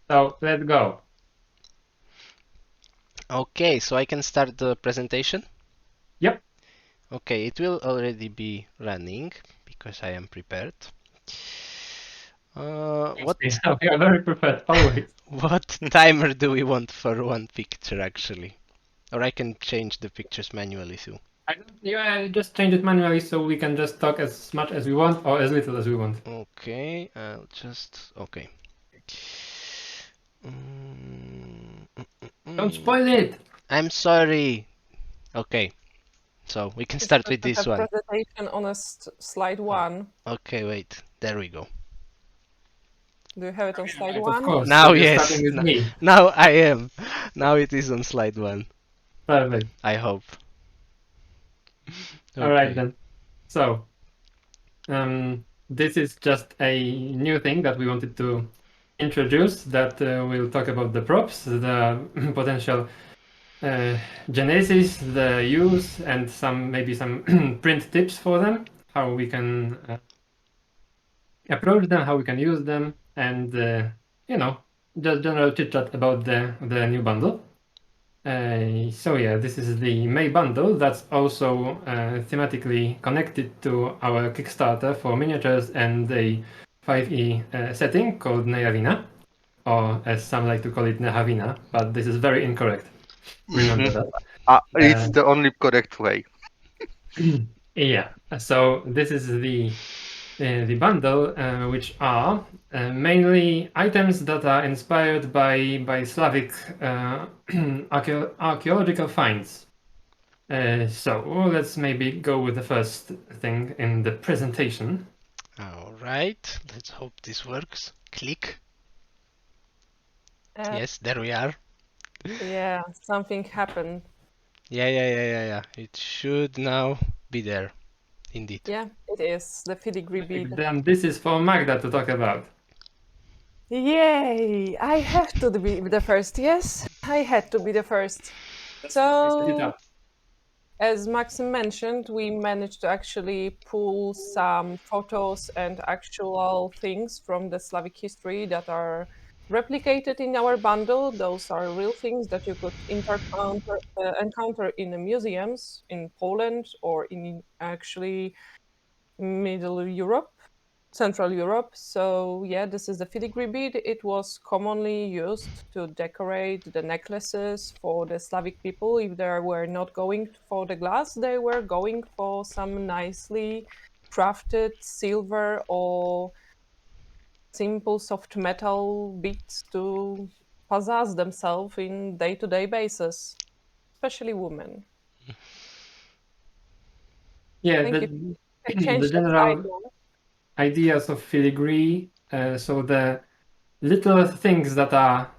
So let's go. Okay, so I can start the presentation? Yep. Okay, it will already be running because I am prepared. What We are very prepared always. what timer do we want for one picture actually? Or I can change the pictures manually too. I don't, yeah, just change it manually so we can just talk as much as we want or as little as we want. Okay, I'll just okay. Mm, mm, Don't mm. spoil it. I'm sorry. Okay, so we can It's start good with to this have one. presentation on a slide one. Okay, wait. There we go. Do you have it on slide Right, of one? course, Now because you're yes. starting with me. Now I am. Now it is on slide one. Perfect. I hope. All right Okay. then. So, this is just a new thing that we wanted to introduce that we'll talk about the props, the potential genesis, the use, and maybe some print tips for them, how we can approach them, how we can use them, and you know, just general chit chat about the new bundle. So yeah, this is the May bundle that's also thematically connected to our Kickstarter for miniatures and a 5e setting called Neyavina, or as some like to call it Nehavina, but this is very incorrect. Remember that. It's the only correct way. Yeah, so this is the bundle, which are mainly items that are inspired by Slavic archaeological finds. So let's maybe go with the first thing in the presentation. All right. Let's hope this works. Click. Yes, there we are. Yeah, something happened. Yeah. It should now be there. Indeed. Yeah, it is the filigree bead. Then this is for Magda to talk about. Yay! I have to be the first. Yes, I had to be the first. Set it So, up. as Maxim mentioned, we managed to actually pull some photos and actual things from the Slavic history that are replicated in our bundle. Those are real things that you could encounter in the museums in Poland or in actually Middle Europe, Central Europe. So yeah, this is the filigree bead. It was commonly used to decorate the necklaces for the Slavic people. If they were not going for the glass, they were going for some nicely crafted silver or simple soft metal beads to possess themselves in day-to-day basis, especially women. Yeah, Thank you. I the changed the slide general now. ideas of filigree. So the little things that are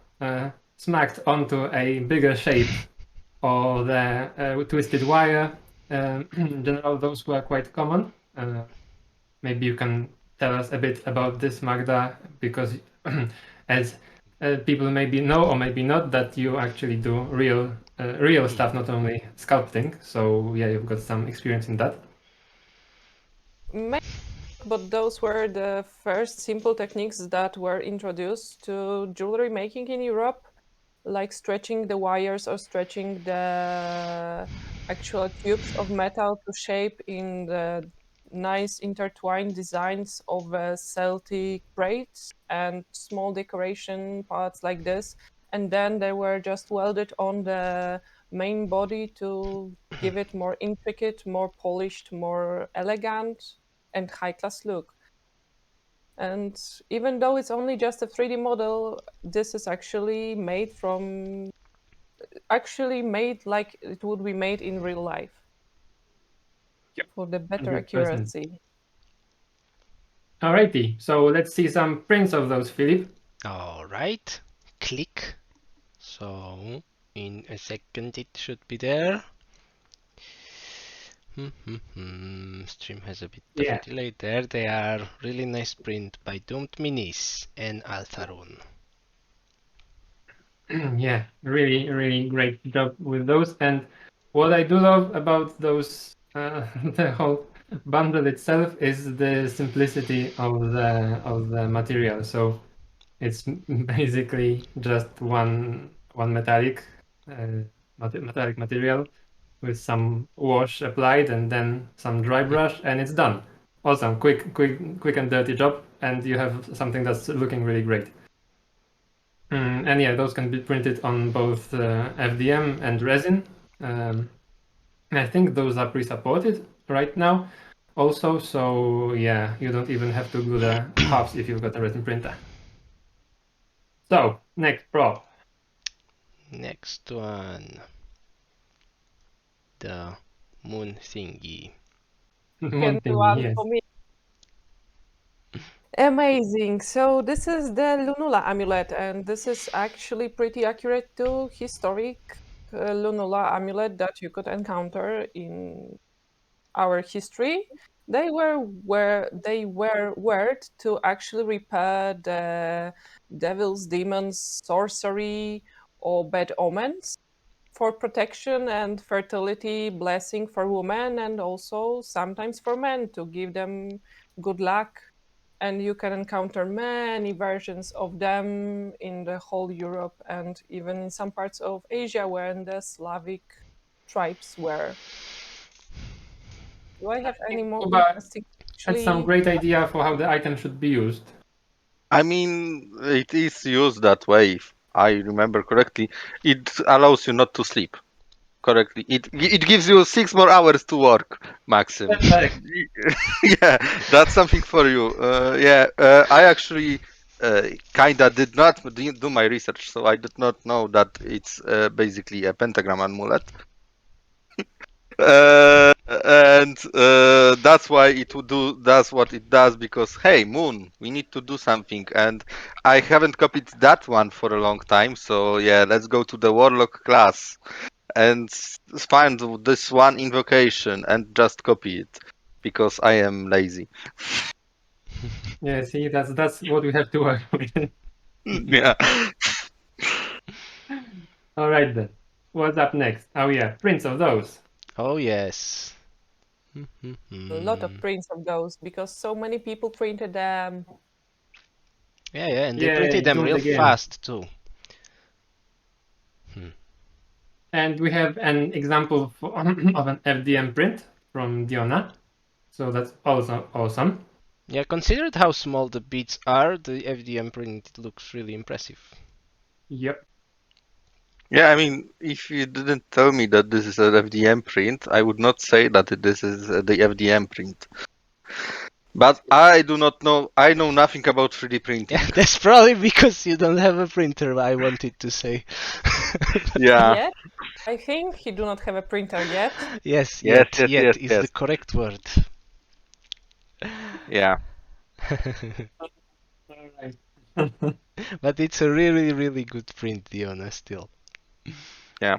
smacked onto a bigger shape, or the twisted wire. In general, those were quite common. Maybe you can tell us a bit about this, Magda, because as people maybe know or maybe not that you actually do real stuff, not only sculpting. So yeah, you've got some experience in that. But those were the first simple techniques that were introduced to jewelry making in Europe, like stretching the wires or stretching the actual tubes of metal to shape in the nice intertwined designs of Celtic braids and small decoration parts like this. And then they were just welded on the main body to give it more intricate, more polished, more elegant and high class look. And even though it's only just a 3D model, this is actually made like it would be made in real life. Yep. For the better 100%. accuracy. Alrighty, so let's see some prints of those, Philip. All right. Click. So in a second it should be there. Stream has a bit of Yeah. a delay there. They are really nice print by Doomed Minis and Altharun. Yeah, really great job with those. And what I do love about those, the whole bundle itself is the simplicity of the material. So It's basically just one metallic metallic material with some wash applied and then some dry brush, and it's done. Awesome, quick and dirty job, and you have something that's looking really great. And yeah, those can be printed on both FDM and resin. I think those are pre-supported right now also, so yeah, you don't even have to glue the halves if you've got a resin printer. So, next prop. Next one. The moon thingy. Can do Mountain, one yes. for me. Amazing. So this is the lunula amulet, and this is actually pretty accurate to historic lunula amulet that you could encounter in our history. They were worn to actually repair the devils, demons, sorcery, or bad omens, for protection and fertility, blessing for women, and also sometimes for men to give them good luck. And you can encounter many versions of them in the whole Europe and even in some parts of Asia where the Slavic tribes were. Do I have any more Kuba interesting had some actually? great idea for how the item should be used. I mean, it is used that way, if I remember correctly. It allows you not to sleep correctly. It gives you 6 more hours to work, Maxim. Perfect. Yeah, that's something for you. Yeah, I actually kinda did not do my research, so I did not know that it's basically a pentagram amulet. And that's why it would does what it does, because hey, moon, we need to do something, and I haven't copied that one for a long time, so yeah, let's go to the warlock class and find this one invocation and just copy it, because I am lazy. Yeah, see, that's what we have to work with. Yeah. All right then. What's up next? Oh yeah, prints of those. Oh yes. A lot of prints of those because so many people printed them. Yeah, and they printed Yay, them do it real again. fast too. And we have an example of an FDM print from Diona. So that's also awesome. Yeah, considered how small the beads are, the FDM print looks really impressive. Yep. Yeah, I mean, if you didn't tell me that this is an FDM print, I would not say that this is the FDM print. But I do not know, I know nothing about 3D printing. Yeah, that's probably because you don't have a printer, I wanted to say. Yeah, Yet, I think he do not have a printer yet. Yes, yes, yes, yet yes, is the yes. correct word. Yeah. All right. But it's a really, really good print, Diona, still. Yeah.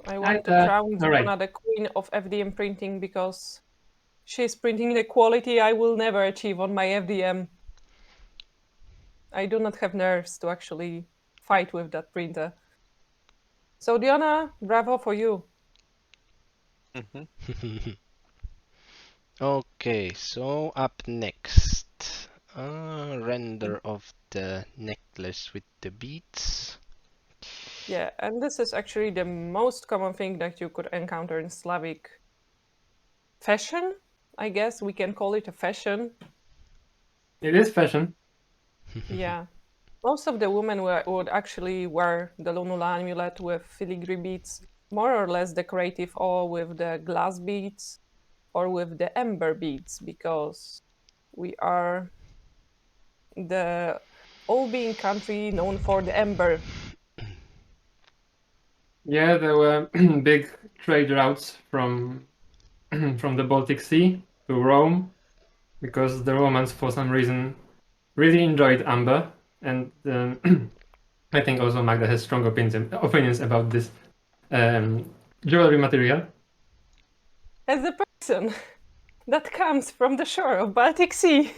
I want And, to crown all right. Diona the queen of FDM printing because she's printing the quality I will never achieve on my FDM. I do not have nerves to actually fight with that printer. So Diona, bravo for you. Mhm. Okay, so up next, render of the necklace with the beads. Yeah, and this is actually the most common thing that you could encounter in Slavic fashion. I guess we can call it a fashion. It is fashion. Yeah. Most of the women would actually wear the lunula amulet with filigree beads, more or less decorative, or with the glass beads, or with the amber beads, because we are the all-being country known for the amber. Yeah, there were big trade routes from from the Baltic Sea to Rome because the Romans, for some reason, really enjoyed amber, and I think also Magda has strong opinions about this um, jewelry material. As a person that comes from the shore of Baltic Sea,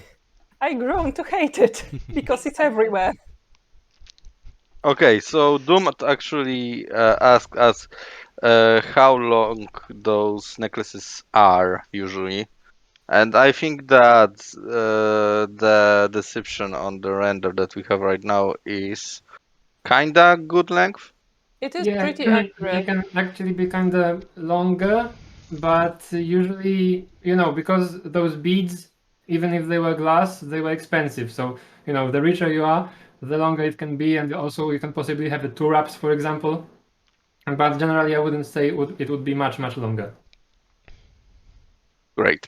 I grown to hate it because it's everywhere. Okay, so Doom actually asked us how long those necklaces are usually. And I think that the description on the render that we have right now is kinda good length. It is Yeah, pretty they accurate. can actually be kind of longer, but usually, because those beads, even if they were glass, they were expensive. So, the richer you are, the longer it can be, and also you can possibly have the two wraps, for example. But generally, I wouldn't say it would be much, much longer. Great.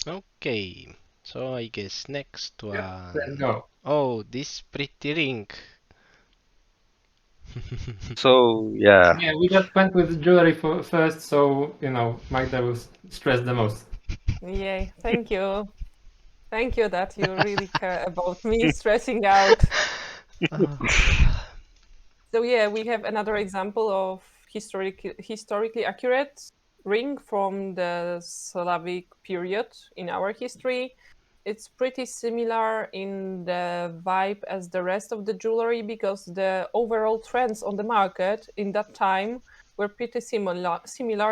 Okay, so I guess next Yeah, let's one. go. Oh, this pretty ring. So yeah, Yeah, we just went with jewelry first, so, Magda will stress the most. Yay, thank you. Thank you that you really care about me stressing out. So yeah, we have another example of historically accurate ring from the Slavic period in our history. It's pretty similar in the vibe as the rest of the jewelry because the overall trends on the market in that time were pretty similar.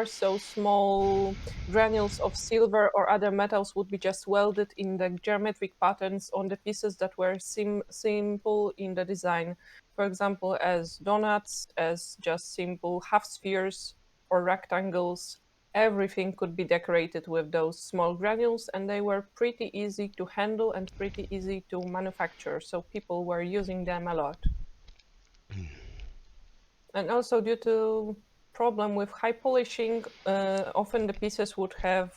So small granules of silver or other metals would be just welded in the geometric patterns on the pieces that were simple in the design, for example, as donuts, as just simple half spheres or rectangles. Everything could be decorated with those small granules, and they were pretty easy to handle and pretty easy to manufacture. So people were using them a lot. And also, due to problem with high polishing, often the pieces would have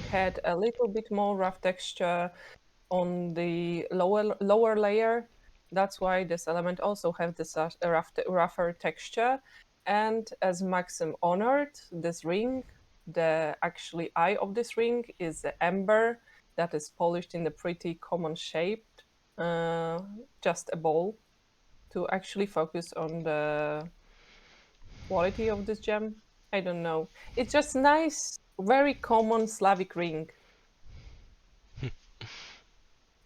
had a little bit more rough texture on the lower layer. That's why this element also have this rougher texture. And as Maxim honored this ring, the actually eye of this ring is the amber that is polished in a pretty common shape, just a ball, to actually focus on the quality of this gem. I don't know. It's just nice, very common Slavic ring.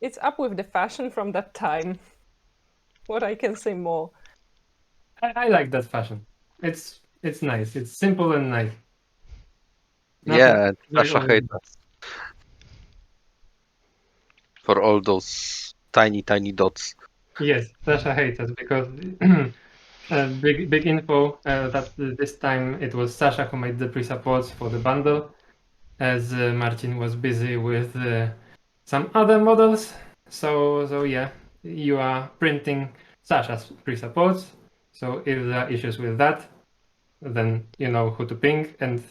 It's up with the fashion from that time. What I can say more. I like that fashion. It's nice. It's simple and nice. Nothing yeah, and very Sasha over hates the top. us for all those tiny dots. Yes, Sasha hates us because big info that this time it was Sasha who made the pre-supports for the bundle, as Martin was busy with some other models. So yeah, you are printing Sasha's pre-supports. So if there are issues with that, then you know who to ping, and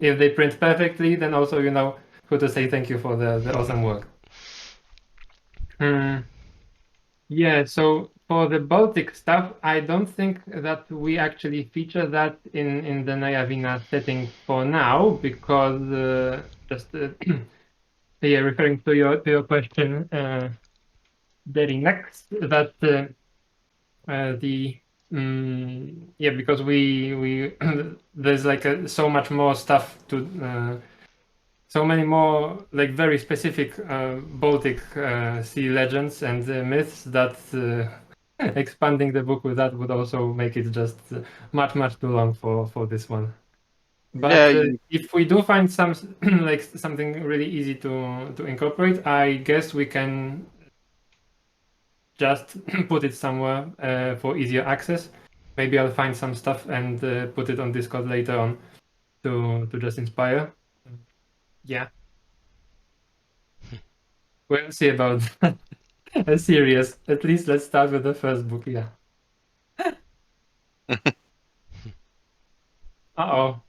if they print perfectly, then also you know who to say thank you for the awesome work. Yeah, so for the Baltic stuff, I don't think that we actually feature that in the Nayavina setting for now, because just yeah, referring to your question, very next, that the yeah, because we there's like so much more stuff to so many more like very specific Baltic sea legends and myths that expanding the book with that would also make it just much too long for this one. Yeah, But if we do find some like something really easy to incorporate, I guess we can just put it somewhere for easier access. Maybe I'll find some stuff and put it on Discord later on to just inspire. Yeah, we'll see about a series. At least let's start with the first book. Yeah. Uh-oh.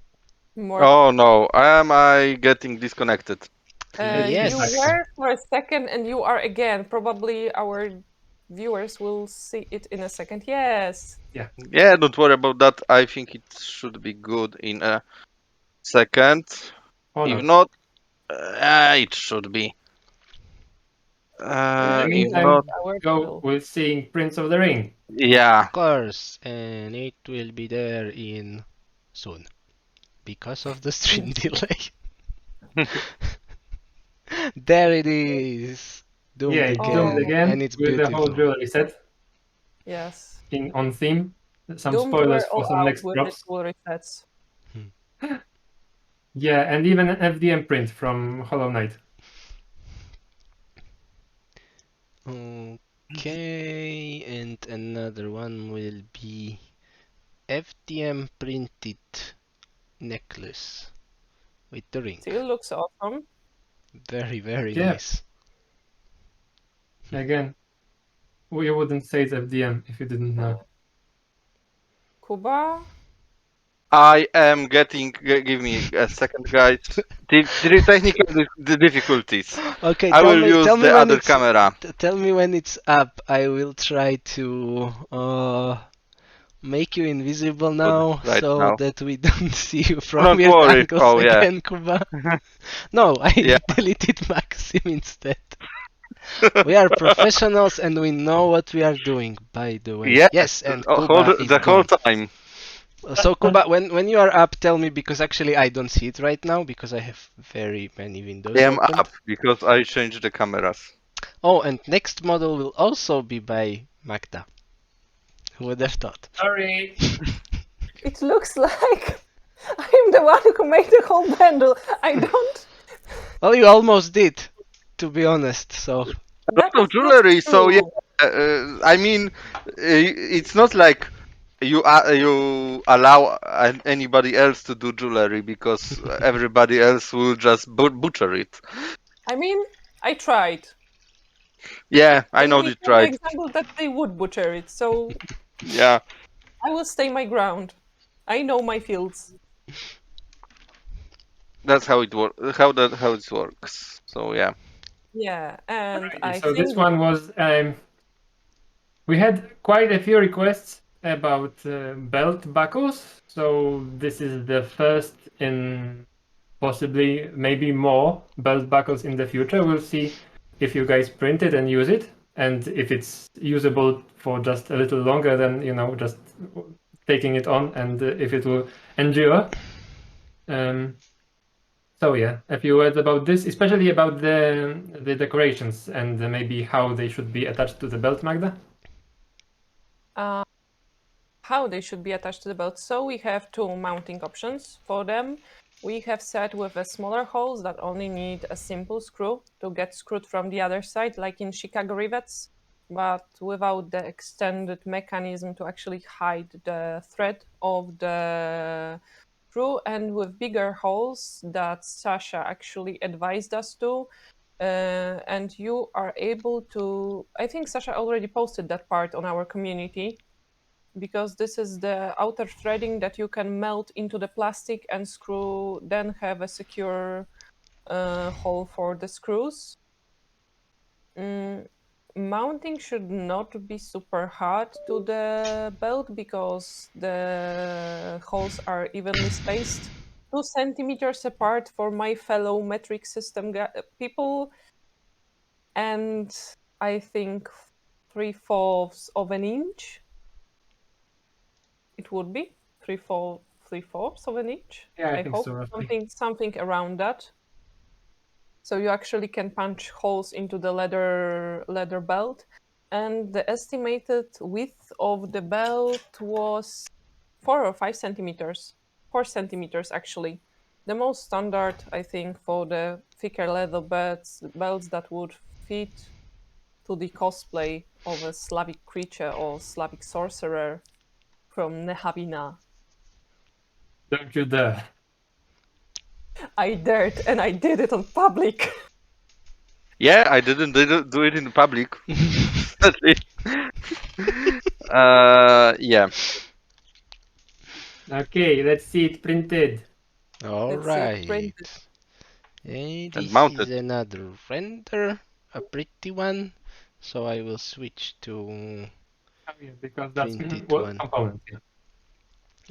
More. oh no, am I getting disconnected? It's You back. Yes. were for a second and you are again. Probably our viewers will see it in a second. Yes. Yeah, don't worry about that. I think it should be good in a second. Or If not. not, it should be. In the If meantime, not, Our go deal. with seeing Prince of the Ring. yeah. Of course, and it will be there in soon because of the stream delay. There it is, Yeah, doomed it's doomed Oh, again, again and it's with the whole beautiful. jewelry set yes. in on theme. Some Doomed spoilers were for all some out next with the drops. jewelry sets. Yeah, and even an FDM print from Hollow Knight. Okay, and another one will be FDM printed necklace with the ring. Still looks awesome. Very, very Yeah. nice. Again, we wouldn't say it's FDM if you didn't know. Kuba, I am getting. Give me a second, guys. The technical difficulties. Okay, I will use tell me the when other it's camera. tell me when it's up. I will try to make you invisible now Right so now. that we don't see you from Don't weird worry. angles Oh yeah. again, Kuba. No, I Yeah. deleted Maxim instead. We are professionals and we know what we are doing, by the way. Yes. Yes, and Whole, Kuba is the whole gone. time. So Kuba, when you are up, tell me because actually I don't see it right now because I have very many windows I am opened. up because I changed the cameras. Oh, and next model will also be by Magda. Who would have thought? Sorry. it looks like I'm the one who made the whole bundle. I don't. Well, you almost did, to be honest. So A lot of That's jewelry. So yeah. true. I mean, it's not like you allow anybody else to do jewelry because everybody else will just butcher it. I mean, I tried. Yeah, I And know we they have the tried. example that they would butcher it, so Yeah, I will stay my ground. I know my fields. that's how it works. How it works. So yeah. Yeah, and Alrighty, I so this think one was we had quite a few requests about belt buckles, so this is the first in possibly maybe more belt buckles in the future. We'll see if you guys print it and use it, and if it's usable for just a little longer than just taking it on, and if it will endure. So yeah, a few words about this, especially about the decorations and maybe how they should be attached to the belt, Magda. how they should be attached to the belt. So we have two mounting options for them. We have set with a smaller holes that only need a simple screw to get screwed from the other side, like in Chicago rivets, but without the extended mechanism to actually hide the thread of the screw, and with bigger holes that Sasha actually advised us to. And you are able to, I think Sasha already posted that part on our community, because this is the outer threading that you can melt into the plastic and screw, then have a secure hole for the screws. Mounting should not be super hard to the belt because the holes are evenly spaced, 2 centimeters apart for my fellow metric system people, and I think 3/4 of an inch. It would be 3/4 of an inch. Yeah, I I think so, hope roughly. something around that. So you actually can punch holes into the leather belt, and the estimated width of the belt was 4 or 5 centimeters. 4 centimeters actually. The most standard, I think, for the thicker leather belts that would fit to the cosplay of a Slavic creature or Slavic sorcerer from Nehavina. Don't you dare. I dared, and I did it on public. Yeah, I didn't do it in public. Sadly. Yeah. Okay, let's see it printed. all Let's see it right. printed. Hey, And this mounted. is another render, a pretty one. So I will switch to Oh, yeah, because that's printed well, one. components. Yeah.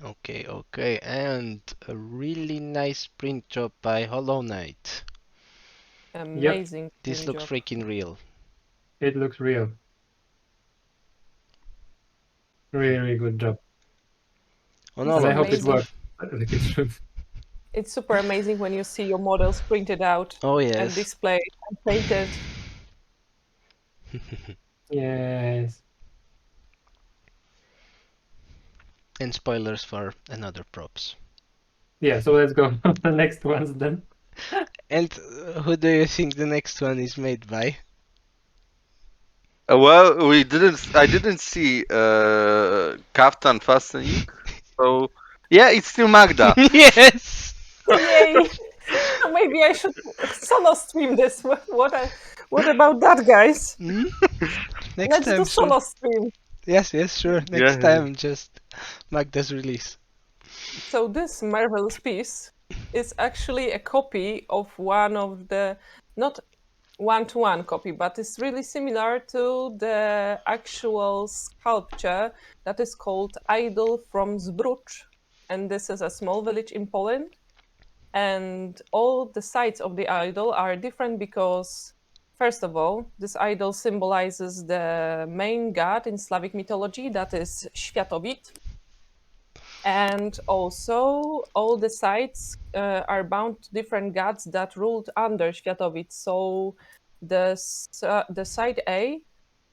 Okay, okay, and a really nice print job by Hollow Knight. Amazing This print looks job. freaking real. It looks real. Really, really good job. On It's all And I of hope it this amazing. stuff. works like it should. It's super amazing when you see your models printed out Oh and yes. displayed and painted. Yes. And spoilers for another props. Yeah, so let's go on the next ones then. And who do you think the next one is made by? Well, we didn't. I didn't see kaftan fastening. So yeah, it's still Magda. Yes. Yay! So maybe I should solo stream this. What about that, guys? Hmm? Next Let's do time, sure. solo stream. Yes, sure. Next Yeah. time, just Magda's release. So this marvelous piece is actually a copy of one of the, not one-to-one copy, but it's really similar to the actual sculpture that is called Idol from Zbrucz. And this is a small village in Poland. And all the sides of the idol are different because, first of all, this idol symbolizes the main god in Slavic mythology, that is Światowit. And also, all the sides are bound to different gods that ruled under Światowit. So, the side A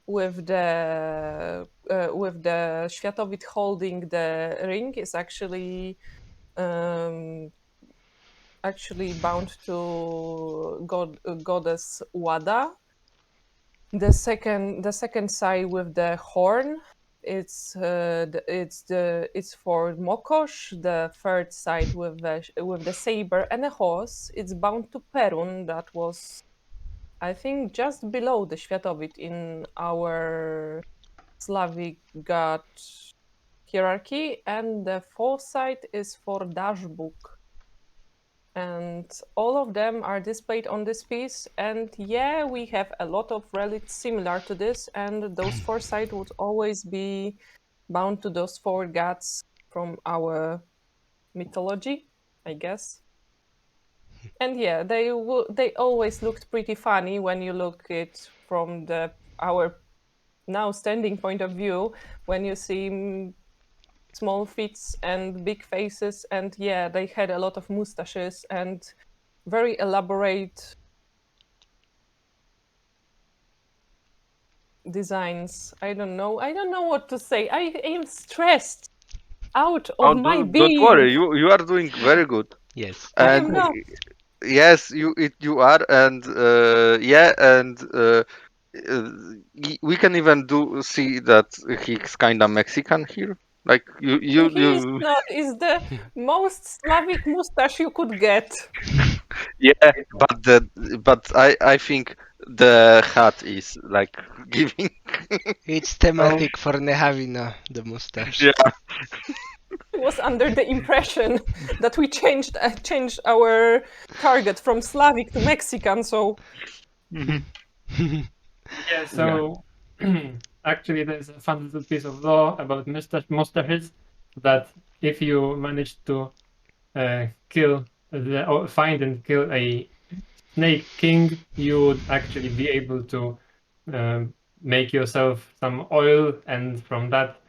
with the Światowit holding the ring is actually bound to goddess Wada. The second side with the horn, it's for Mokosh. The third side with the saber and a horse, it's bound to Perun. That was, I think, just below the Światowit in our Slavic god hierarchy. And the fourth side is for Dashbuk. And all of them are displayed on this piece. And yeah, we have a lot of relics similar to this, and those four sides would always be bound to those four gods from our mythology, I guess. And yeah, they always looked pretty funny when you look it from our now standing point of view, when you see small feet and big faces, and yeah, they had a lot of mustaches and very elaborate designs. I don't know what to say. I am stressed out Oh, of my don't worry. being. You are doing very good. Yes. I And am not. yes, you are. And yeah, and we can even see that he's kind of Mexican here. Like He is you. not. Is the most Slavic mustache you could get. Yeah, but I think the hat is like giving. It's thematic for Nehavina, the mustache. Yeah. He was under the impression that we changed our target from Slavic to Mexican. So Yeah, so actually there's a fun little piece of law about mustaches that if you manage to find and kill a snake king, you would actually be able to make yourself some oil, and from that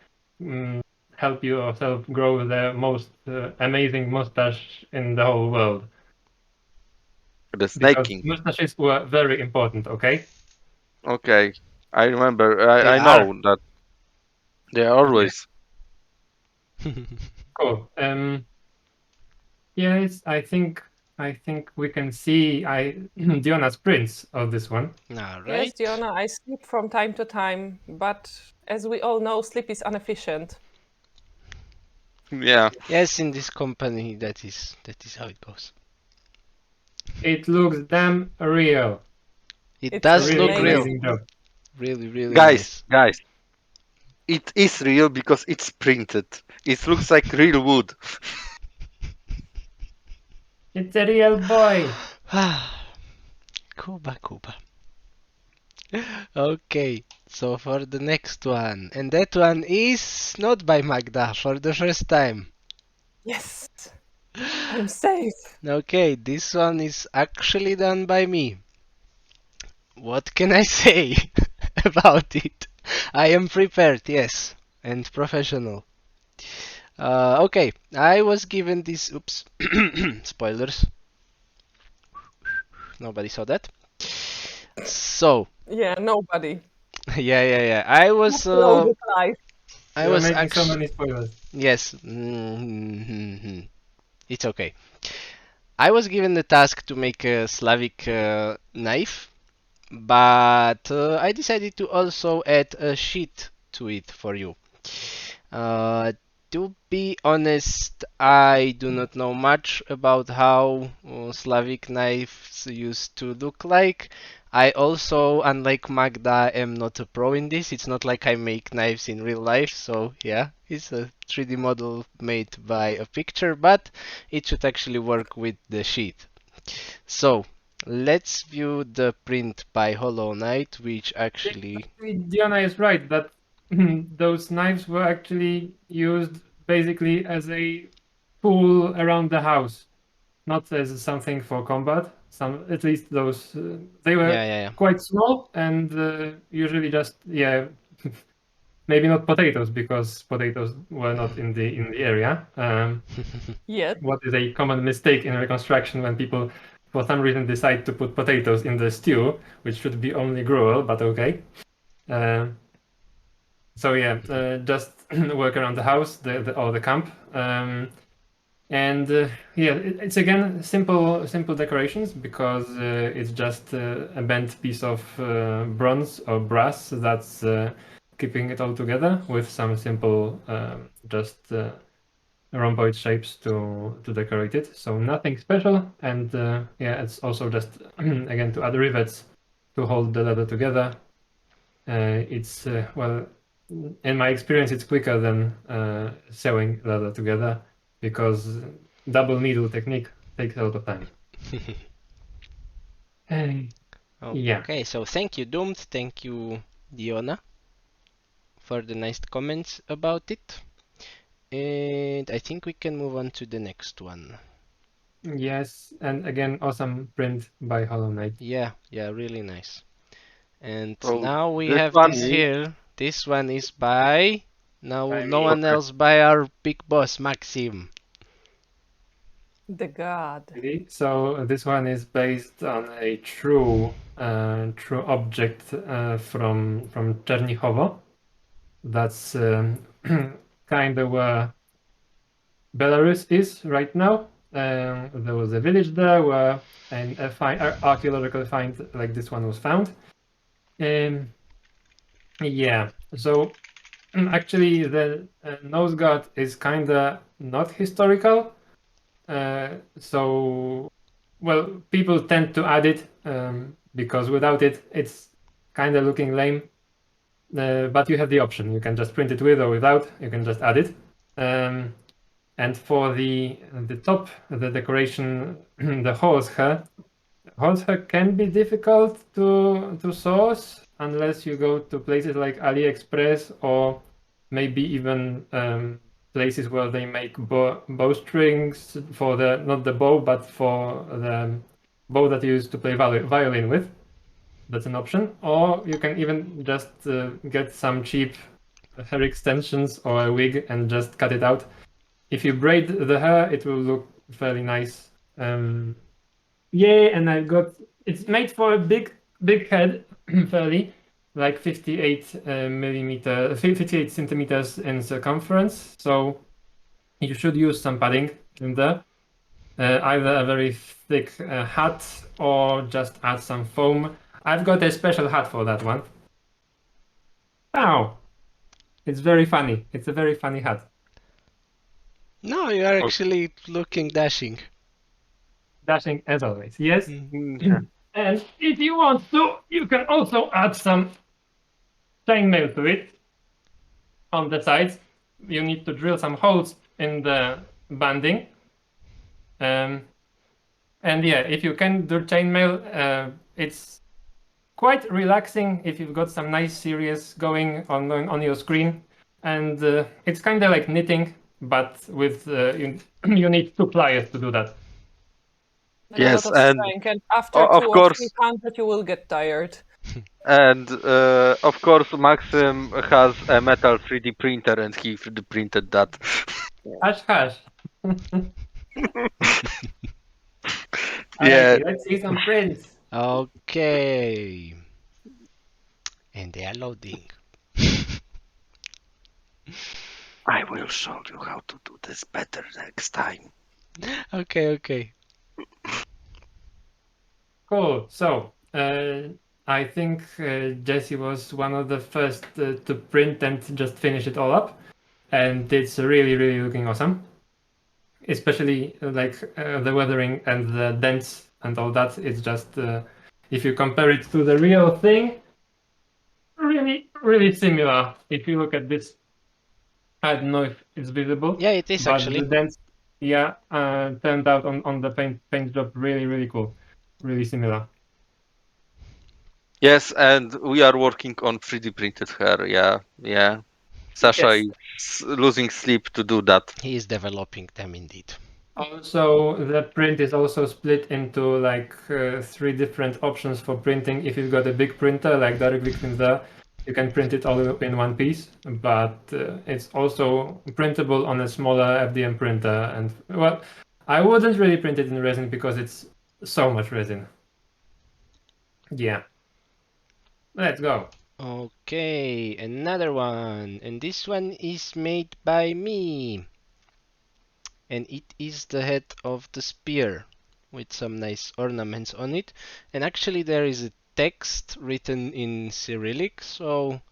help yourself grow the most amazing mustache in the whole world. The Snake Because King. mustaches were very important, okay? Okay, I remember. They I are. know that they are always. Cool. Yeah, I think we can see Diona's prints of this one. All yes, right. Diona, I sleep from time to time, but as we all know, sleep is inefficient. Yeah. Yes, in this company, that is how it goes. It looks damn real. It It's does Really look real. amazing job. Really, really Guys, nice. guys, it is real because it's printed. It looks like real wood. It's a real boy. Cuba. Okay, so for the next one, and that one is not by Magda for the first time. Yes, I'm safe. Okay, this one is actually done by me. What can I say about it? I am prepared, yes, and professional. Okay, I was given this. Oops, spoilers. Nobody saw that. So, Yeah, nobody. yeah. I was. Loaded life. I You're was making so actually. many spoilers. Yes. It's okay. I was given the task to make a Slavic knife but I decided to also add a sheet to it for you. Uh, to be honest, I do not know much about how Slavic knives used to look like. I also, unlike Magda, am not a pro in this. It's not like I make knives in real life, so yeah, it's a 3D model made by a picture, but it should actually work with the sheet. So, let's view the print by Hollow Knight, which actually... Actually, Diona is right that those knives were actually used basically as a tool around the house, not as something for combat. Some, at least those, they were Yeah, yeah, quite small and usually just maybe not potatoes because potatoes were not in the area. yeah. Yet. What is a common mistake in reconstruction when people, for some reason, decide to put potatoes in the stew, which should be only gruel, but okay. So yeah, just work around the house, or the camp, and yeah, it's again simple decorations because it's just a bent piece of bronze or brass that's keeping it all together with some simple just rhomboid shapes to decorate it. So nothing special, and yeah, it's also just again to add rivets to hold the leather together. It's well, in my experience, it's quicker than sewing leather together because double needle technique takes a lot of time. Uh, yeah. Okay, so thank you, Doomed. Thank you, Diona, for the nice comments about it. And I think we can move on to the next one. Yes, and again, awesome print by Hollow Knight. Yeah, yeah, really nice. And So now we this have one this is here. This one is by no By no me, one okay. else by our big boss Maxim. The god. really. So this one is based on a true object from Chernichovo. That's kind of where Belarus is right now. There was a village there where a fine archaeological find like this one was found. Um, yeah, so actually the nose guard is kind of not historical. So, well, people tend to add it because without it, it's kind of looking lame. But you have the option. You can just print it with or without. You can just add it. And for the top, the decoration, the horsehair can be difficult to source unless you go to places like AliExpress or maybe even places where they make bowstrings for the not the bow but for the bow that you use to play violin with. That's an option. Or you can even just get some cheap hair extensions or a wig and just cut it out. If you braid the hair, it will look fairly nice. Yeah, and I've got it's made for a big head, fairly like 58 millimeter, 58 centimeters in circumference. So you should use some padding in there. Either a very thick hat or just add some foam. I've got a special hat for that one. Ow! It's very funny. It's a very funny hat. No, you are Okay. actually looking dashing. Dashing as always. Yes. Mm. Mm, And if you want to, you can also add some chainmail to it on the sides. You need to drill some holes in the banding. And yeah, if you can do chainmail, it's quite relaxing if you've got some nice series going on your screen. And it's kind of like knitting, but with you need two pliers to do that. And a lot yes, of and strength. And after of 2 or 3 course, hundred, you will get tired. and of course, Maxim has a metal 3D printer, and he 3D printed that. Hash hash. Yeah, Alrighty, let's see some prints. Okay. And they are loading. I will show you how to do this better next time. Okay, okay. Cool. So I think Jesse was one of the first to print and just finish it all up, and it's really, really looking awesome. Especially like the weathering and the dents and all that. It's just if you compare it to the real thing, really, really similar. If you look at this, I don't know if it's visible, Yeah, it is but the actually. dents, yeah, turned out on the paint job really, really cool, really similar. Yes, and we are working on 3D printed hair. Yeah, yeah. Sasha Yes. is losing sleep to do that. He is developing them indeed. Also, the print is also split into like three different options for printing. If you've got a big printer like directly printer, you can print it all in one piece, but it's also printable on a smaller FDM printer. And well, I wouldn't really print it in resin because it's so much resin. Yeah, let's go. Okay, another one. And this one is made by me. And it is the head of the spear with some nice ornaments on it. And actually there is a text written in Cyrillic, so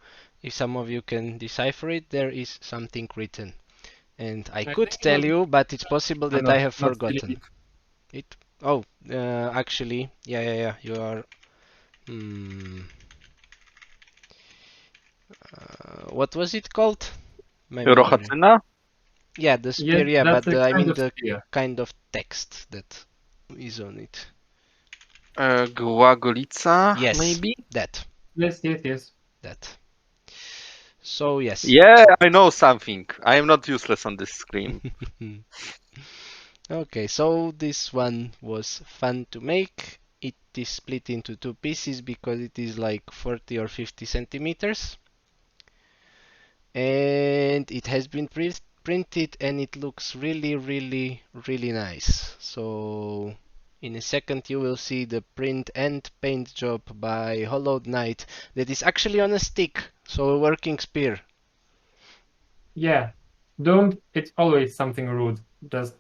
if some of you can decipher it, there is something written. And I I could think it tell was you, but it's possible that I not have not forgotten. It. Oh, actually, yeah. You are. Hmm. What was it called? My memory. Rochacyna? Yeah, the Yes, spear. Yeah, that's but a I kind mean of the spear. kind of text that is on it. Głagolica, Yes, maybe? that. Yes. That. So yes. Yeah, I know something. I am not useless on this screen. Okay, so this one was fun to make. It is split into two pieces because it is like 40 or 50 centimeters. And it has been printed and it looks really nice. So in a second you will see the print and paint job by Hollowed Knight that is actually on a stick, so a working spear. Yeah, don't. It's always something rude. Just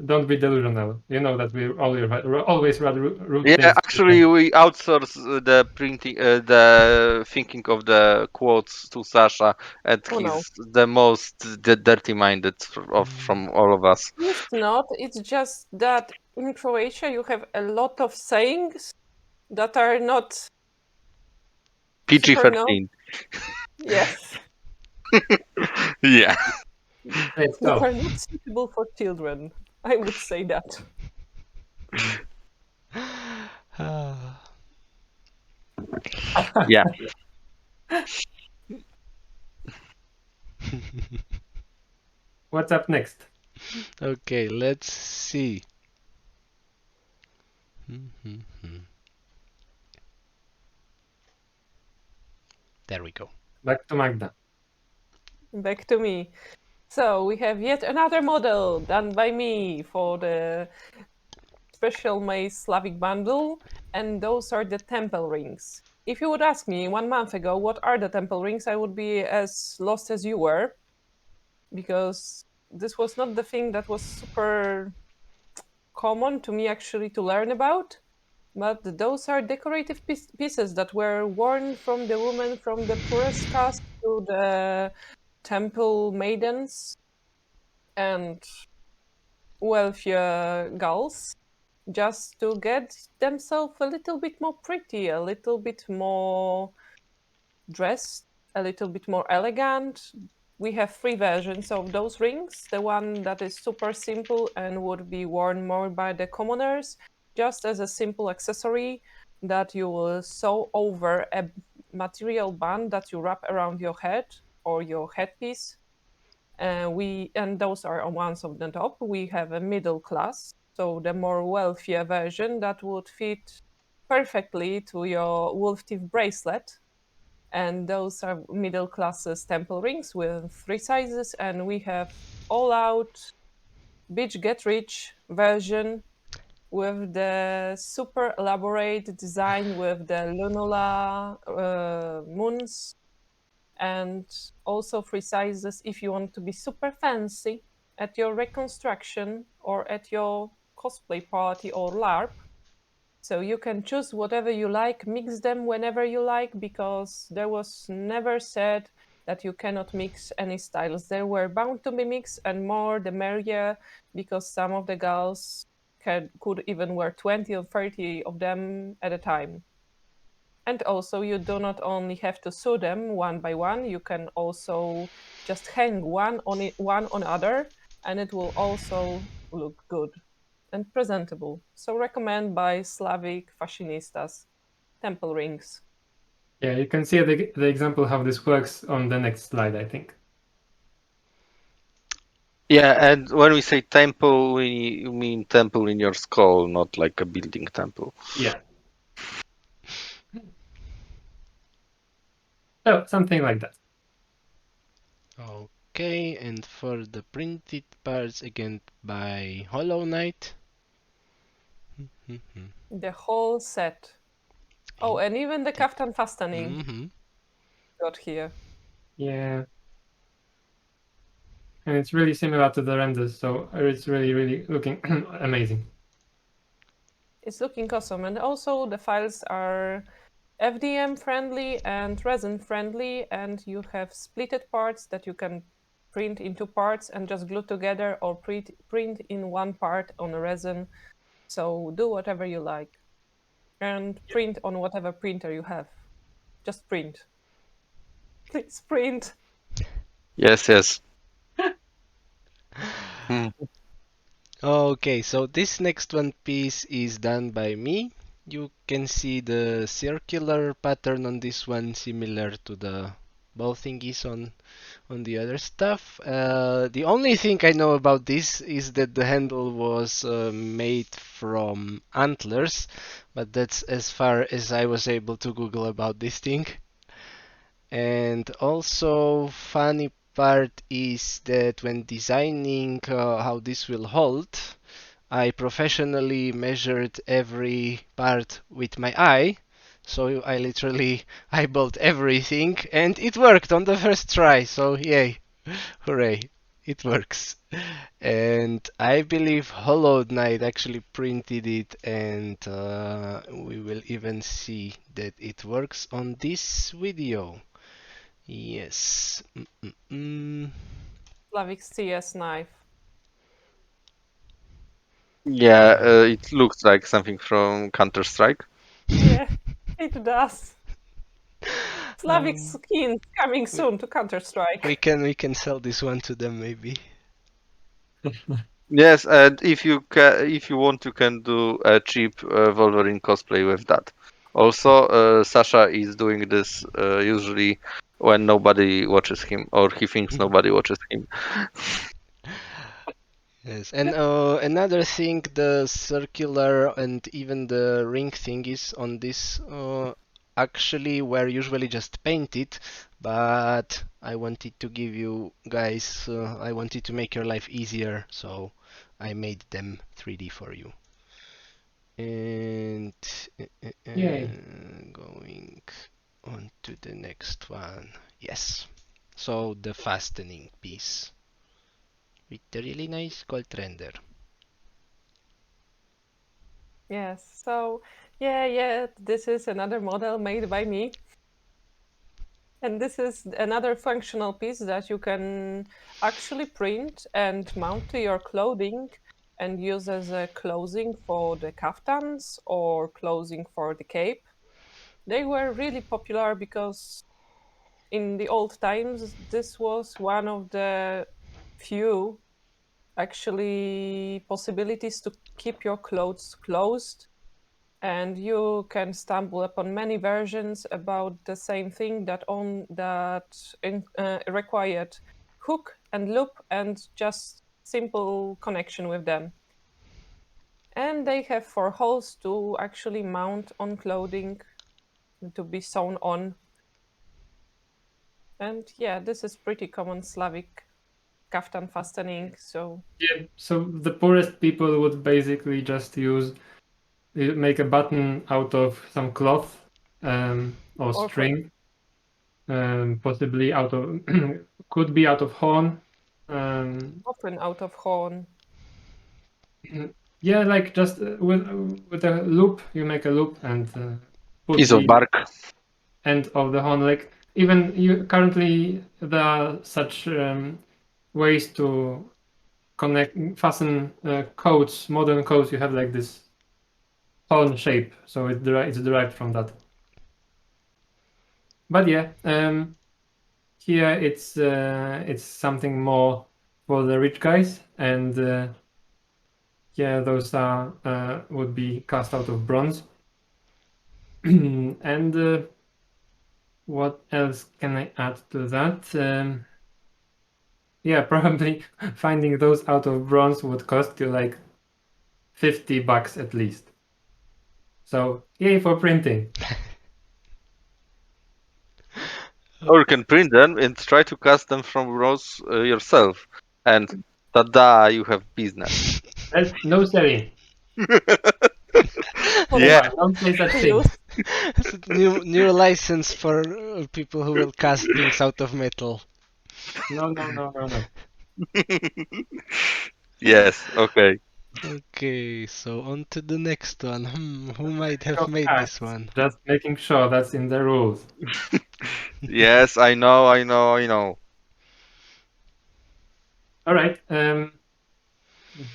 don't be delusional. You know that we're always rather rude Yeah, things. actually, we outsource the printing, the thinking of the quotes to Sasha, and Oh no. he's the most dirty-minded from all of us. It's not. It's just that in Croatia you have a lot of sayings that are not super known. PG-13. Yes, Yeah. Let's that go. are not suitable for children. I would say that. Yeah. What's up next? Okay, let's see. There we go. Back to Magda. Back to me. So we have yet another model done by me for the special made Slavic bundle, and those are the temple rings. If you would ask me 1 month ago what are the temple rings, I would be as lost as you were, because this was not the thing that was super common to me actually to learn about. But those are decorative pieces that were worn from the women from the poorest caste to the temple maidens and wealthier girls, just to get themselves a little bit more pretty, a little bit more dressed, a little bit more elegant. We have three versions of those rings. The one that is super simple and would be worn more by the commoners, just as a simple accessory that you will sew over a material band that you wrap around your head or your headpiece. And those are ones on the top. We have a middle class, so the more wealthier version that would fit perfectly to your wolf teeth bracelet, and those are middle classes temple rings with three sizes. And we have all out bitch get rich version with the super elaborate design with the lunula moons, and also three sizes if you want to be super fancy at your reconstruction or at your cosplay party or larp. So you can choose whatever you like, mix them whenever you like, because there was never said that you cannot mix any styles. They were bound to be mixed, and more the merrier, because some of the girls could even wear 20 or 30 of them at a time. And also, you do not only have to sew them one by one, you can also just hang one on other, and it will also look good and presentable. So recommend by Slavic fashionistas, temple rings. Yeah, you can see the example how this works on the next slide, I think. Yeah, and when we say temple, we mean temple in your skull, not like a building temple. Yeah. So something like that. Okay, and for the printed parts, again by Hollow Knight. The whole set. Oh, and even the kaftan fastening Mm-hmm. got here. Yeah. And it's really similar to the renders, so it's really, really looking amazing. It's looking awesome. And also the files are FDM friendly and resin friendly, and you have splitted parts that you can print into parts and just glue together, or print in one part on a resin. So do whatever you like and print on whatever printer you have. Just print. Please print. Yes, yes. Hmm. Okay, so this next one piece is done by me. You can see the circular pattern on this one, similar to the bow thingies on the other stuff. The only thing I know about this is that the handle was made from antlers, but that's as far as I was able to Google about this thing. And also, funny part is that when designing how this will hold, I professionally measured every part with my eye. So I literally eyeballed everything, and it worked on the first try. So yay, hooray, it works. And I believe Hollow Knight actually printed it, and we will even see that it works on this video. Yes. Slavic CS knife. Yeah, it looks like something from Counter-Strike. Yeah, it does. Slavic Um, skins coming we, soon to Counter Strike. we can sell this one to them maybe. Yes, and if you want, you can do a cheap Wolverine cosplay with that. Also, Sasha is doing this usually when nobody watches him or he thinks nobody watches him. Yes, and another thing, the circular and even the ring thingies on this actually were usually just painted, but I wanted to give you guys, I wanted to make your life easier, so I made them 3D for you. And Yay. going on to the next one. Yes. So the fastening piece with the really nice gold render. Yes, so yeah, this is another model made by me. And this is another functional piece that you can actually print and mount to your clothing and use as a clothing for the kaftans or clothing for the cape. They were really popular because in the old times, this was one of the few actually possibilities to keep your clothes closed, and you can stumble upon many versions about the same thing that required hook and loop and just simple connection with them. And they have 4 holes to actually mount on clothing to be sewn on. And yeah, this is pretty common Slavic kaftan fastening. So Yeah, so the poorest people would basically just make a button out of some cloth or or for string, possibly out of could be out of horn. Um, often out of horn. Yeah, like just with a loop, you make a loop and put Piece of the bark. end of the horn. Like even you currently there are such ways to fasten coats, modern coats. You have like this horn shape, so it's derived from that. But yeah, here it's something more for the rich guys, and yeah, those are would be cast out of bronze. And what else can I add to that? Yeah, probably finding those out of bronze would cost you like $50 at least. So yay for printing. Or you can print them and try to cast them from rows yourself. And tada, you have business. No selling. Yeah. Don't say such To things. use. It's a new license for people who will cast things out of metal. No. Yes, okay. Okay, so on to the next one. Who might have Of made this acts. one? Just making sure that's in the rules. Yes, I know. All right.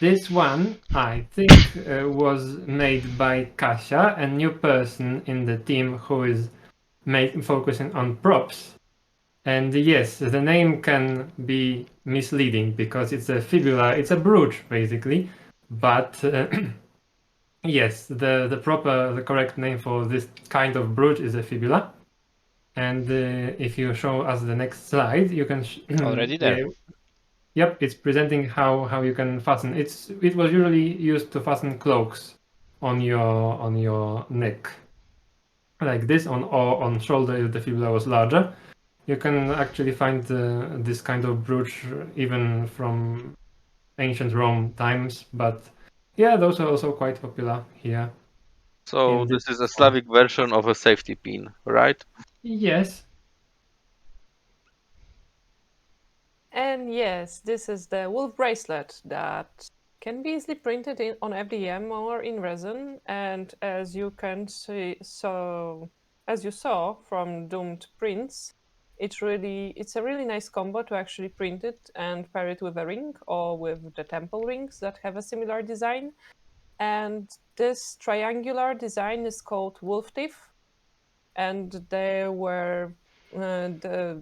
This one I think was made by Kasia, a new person in the team who is focusing on props. And yes, the name can be misleading because it's a fibula, it's a brooch basically. But yes, the correct name for this kind of brooch is a fibula. And if you show us the next slide, you can Already there. Yep, it's presenting how you can fasten. It was usually used to fasten cloaks on your neck, like this, or on shoulder if the fibula was larger. You can actually find this kind of brooch even from ancient Rome times, but yeah, those are also quite popular here So in this this is a one. Slavic version of a safety pin, right? Yes, And yes, this is the wolf bracelet that can be easily printed on FDM or in resin. And as you can see, as you saw from Doomed Prints, it's a really nice combo to actually print it and pair it with a ring or with the temple rings that have a similar design. And this triangular design is called wolf teeth, and the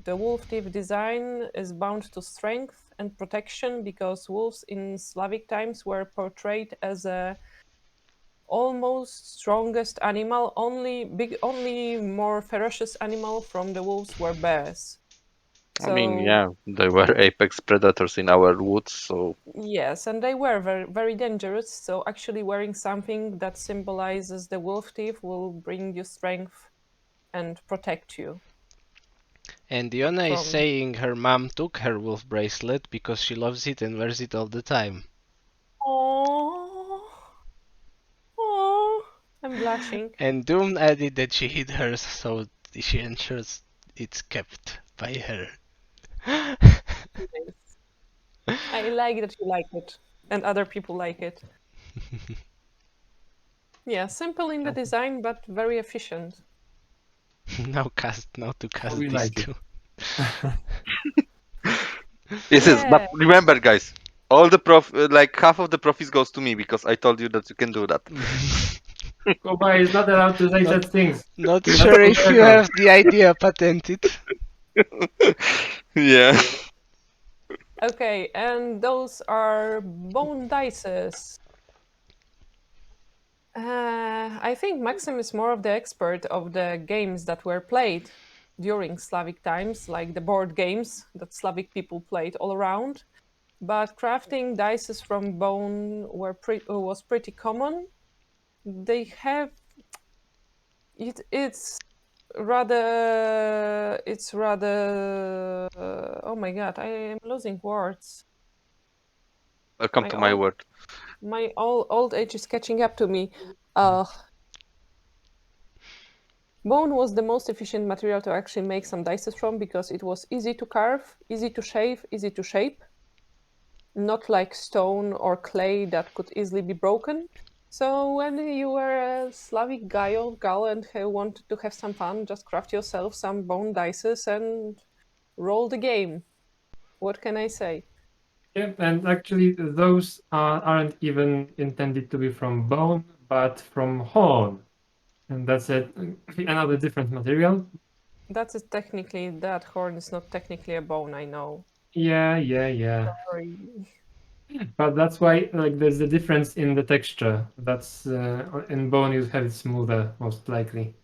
wolf teeth design is bound to strength and protection because wolves in Slavic times were portrayed as a almost strongest animal. Only more ferocious animal from the wolves were bears. I mean, So yeah, they were apex predators in our woods, so yes, and they were very, very dangerous. So actually wearing something that symbolizes the wolf teeth will bring you strength and protect you And Diona is from. saying her mom took her wolf bracelet because she loves it and wears it all the time. Oh, oh, I'm blushing. And Doom added that she hid hers so she ensures it's kept by her. Yes. I like that you like it and other people like it. Yeah, simple in the design but very efficient. Now to how cast we these like it. two. this is. But Yeah. remember, guys, all the like half of the profits goes to me because I told you that you can do that. Koba is not allowed to say not such things. not That's sure on if the you record. have the idea patented. Yeah. Okay, and those are bone dices. I think Maxim is more of the expert of the games that were played during Slavic times, like the board games that Slavic people played all around. But crafting dices from bone was pretty common. They have it's rather oh my god, I am losing words. Welcome My to my old world. my old age is catching up to me. Uh, Bone was the most efficient material to actually make some dices from because it was easy to carve, easy to shave, easy to shape. not like stone or clay that could easily be broken. So when you were a Slavic guy or girl and wanted to have some fun, just craft yourself some bone dices and roll the game. What can I say? Yeah, and actually those aren't even intended to be from bone, but from horn. And that's another different material. That's technically, that horn is not technically a bone, I know. Yeah. Sorry. But that's why like there's a difference in the texture. That's in bone you have it smoother, most likely.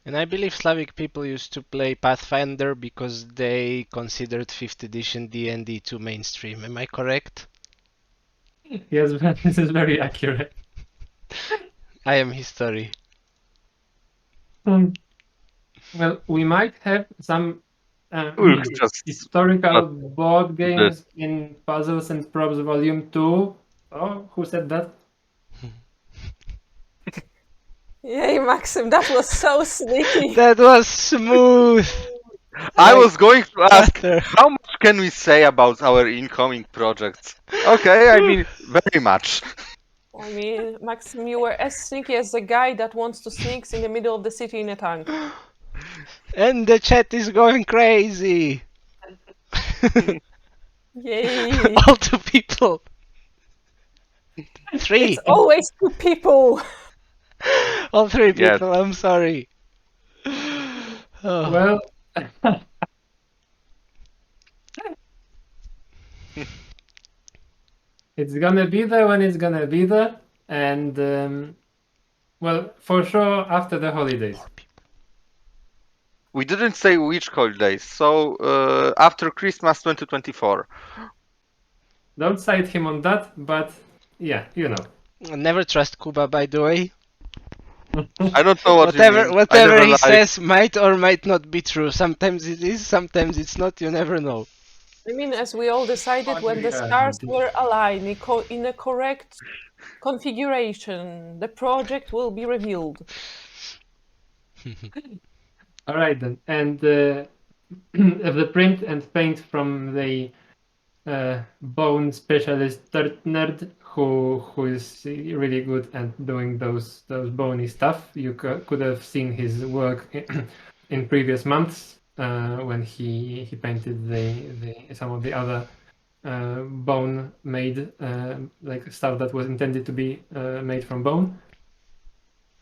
And I believe Slavic people used to play Pathfinder because they considered 5th edition D&D too mainstream. Am I correct? Yes, this is very accurate. I am history. Um, well, we might have some Ulf just historical got board the games in Puzzles and Props Volume 2. Oh, who said that? Yay, Maxim, that was so sneaky. That was smooth! I Like was going to ask, butter. how much can we say about our incoming projects? Okay, I mean, very much. I mean, Maxim, you were as sneaky as the guy that wants to sneak in the middle of the city in a tank. And the chat is going crazy! Yay! All 2 people! 3! It's always two people. All 3 Yes. people, I'm sorry. Oh. Well, it's gonna be there when it's gonna be there, and well, for sure after the holidays. We didn't say which holidays, so after Christmas 2024. Don't cite him on that, but yeah, you know. Never trust Kuba, by the way. I don't know what you Whatever mean. I whatever never he lied. says might or might not be true. Sometimes it is, sometimes it's not, you never know. I mean, as we all decided, when the Yeah, stars indeed. were aligned in a correct configuration, the project will be revealed. All right then, and of the print and paint from the bone specialist nerd who is really good at doing those bony stuff. You could have seen his work in previous months when he painted the some of the other bone made like stuff that was intended to be made from bone.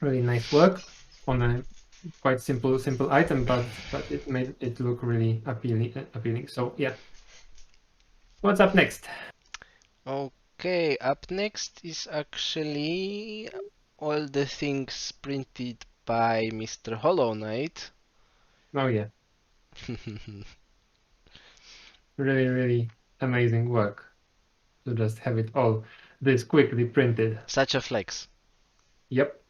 Really nice work on a quite simple item, but it made it look really appealing. So yeah, what's up next? Okay, up next is actually all the things printed by Mr. Hollow Knight. Oh yeah, really amazing work to just have it all this quickly printed. Such a flex. Yep.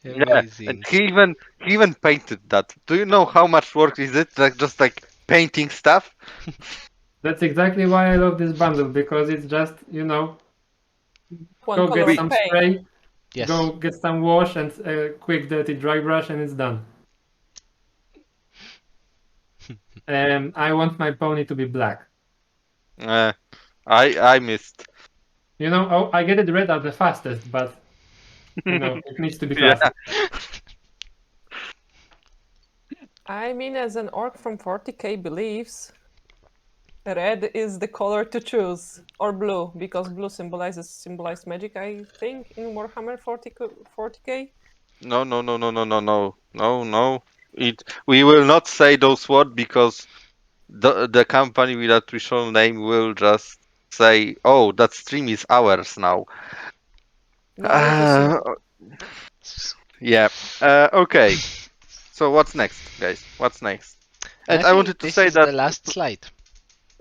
Yeah, and Amazing. he even painted that. Do you know how much work is it? Like just like painting stuff? That's exactly why I love this bundle, because it's just, One go color get of some paint. spray, Yes. go get some wash and a quick dirty dry brush and it's done. I want my pony to be black. I missed. Oh, I get it red at the fastest, but it needs to be Yeah. classy. I mean, as an orc from 40k believes, red is the color to choose, or blue, because blue symbolizes magic, I think, in Warhammer 40k. No. We will not say those words because the company without we shall name will just say, "Oh, that stream is ours now." No, too soon. Yeah. Okay. So what's next, guys? What's next? And I And I think wanted to this say is the that. last slide.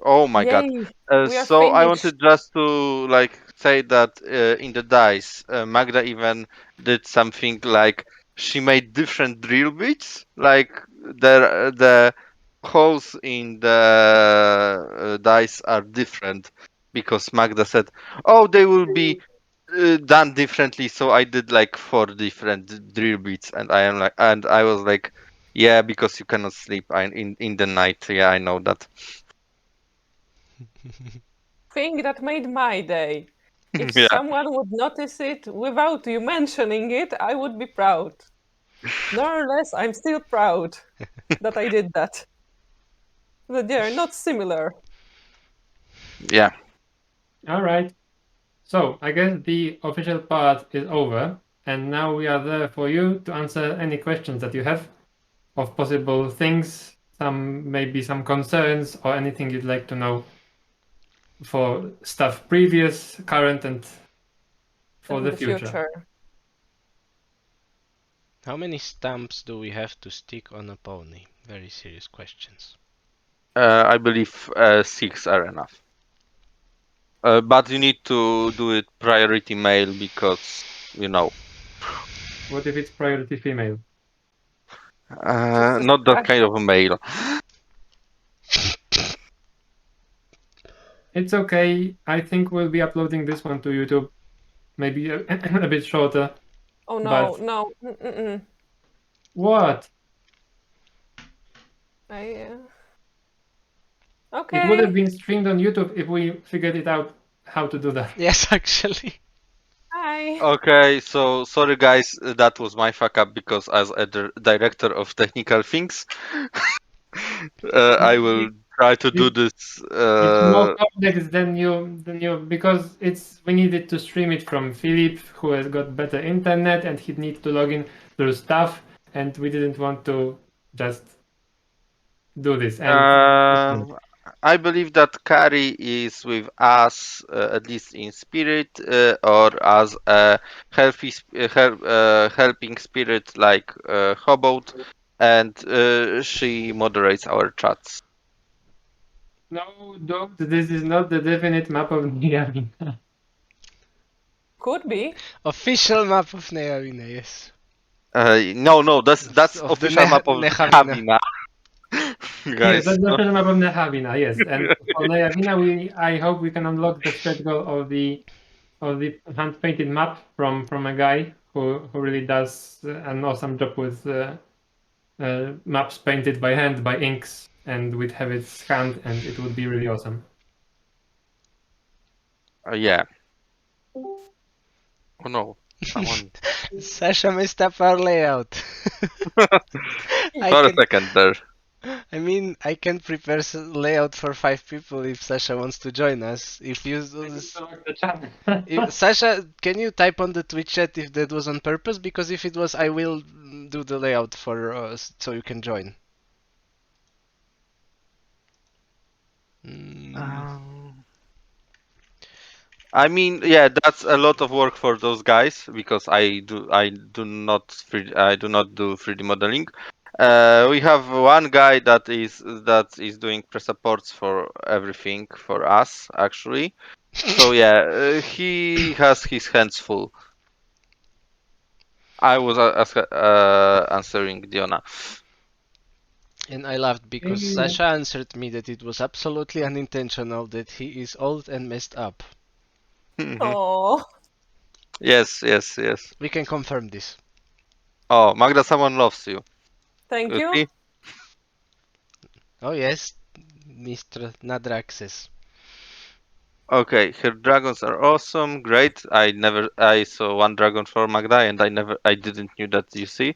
Oh my god. Yay! We are So I finished. wanted just to like say that in the dice, Magda even did something like she made different drill bits, like the holes in the dice are different because Magda said, "Oh, they will be done differently." So I did like 4 different drill bits, and I was like, Yeah, because you cannot sleep in the night. Yeah, I know that. Thing that made my day. If Yeah. someone would notice it without you mentioning it, I would be proud. Nonetheless, I'm still proud that I did that. But they're not similar. Yeah. All right. So I guess the official part is over, and now we are there for you to answer any questions that you have of possible things, maybe some concerns or anything you'd like to know for stuff previous, current, and for In the the future. future. How many stamps do we have to stick on a pony? Very serious questions. I believe 6 are enough. But you need to do it priority mail because you know. What if it's priority female? Jesus Not that Christ. kind of a mail. It's okay. I think we'll be uploading this one to YouTube, maybe a bit shorter. Oh no, But no. Mm-mm. what? I, It would have okay. been streamed on YouTube if we figured it out how to do that. Yes, actually. Hi. Okay, so sorry guys, that was my fuck up because as a director of technical things, I will try to do It, this. it's more complex than you because we needed to stream it from Philip, who has got better internet, and he'd need to log in through stuff, and we didn't want to just do this. And I believe that Carrie is with us, at least in spirit, or as a helping spirit like Hobot, and she moderates our chats. no, don't. This is not the definite map of Diona. Could be. Official map of Neavina, yes. No, that's Of the official map of Nehavina. Kavina, Yes, guys. that's the No. official map of Nehavina. Yes, and for Nehavina, I hope we can unlock the stretch goal of the hand painted map from a guy who really does an awesome job with maps painted by hand by inks, and we'd have it scanned, and it would be really awesome. Yeah. Oh no, someone. Sasha messed up our layout. For a second there. I mean, I can prepare layout for 5 people if Sasha wants to join us. If you do this, Sasha, can you type on the Twitch chat if that was on purpose? Because if it was, I will do the layout for so you can join. I mean, yeah, that's a lot of work for those guys because I do not do 3D modeling. We have one guy that is doing pre-supports for everything for us actually. So yeah, he has his hands full. I was answering Diona. And I laughed because Maybe Sasha answered me that it was absolutely unintentional, that he is old and messed up. Oh, Yes, yes, yes. We can confirm this. Oh, Magda, someone loves you. thank you. See? Oh yes, Mr. Nadraxis. Okay, her dragons are awesome, great. I saw one dragon for Magda, and I didn't knew that. You see,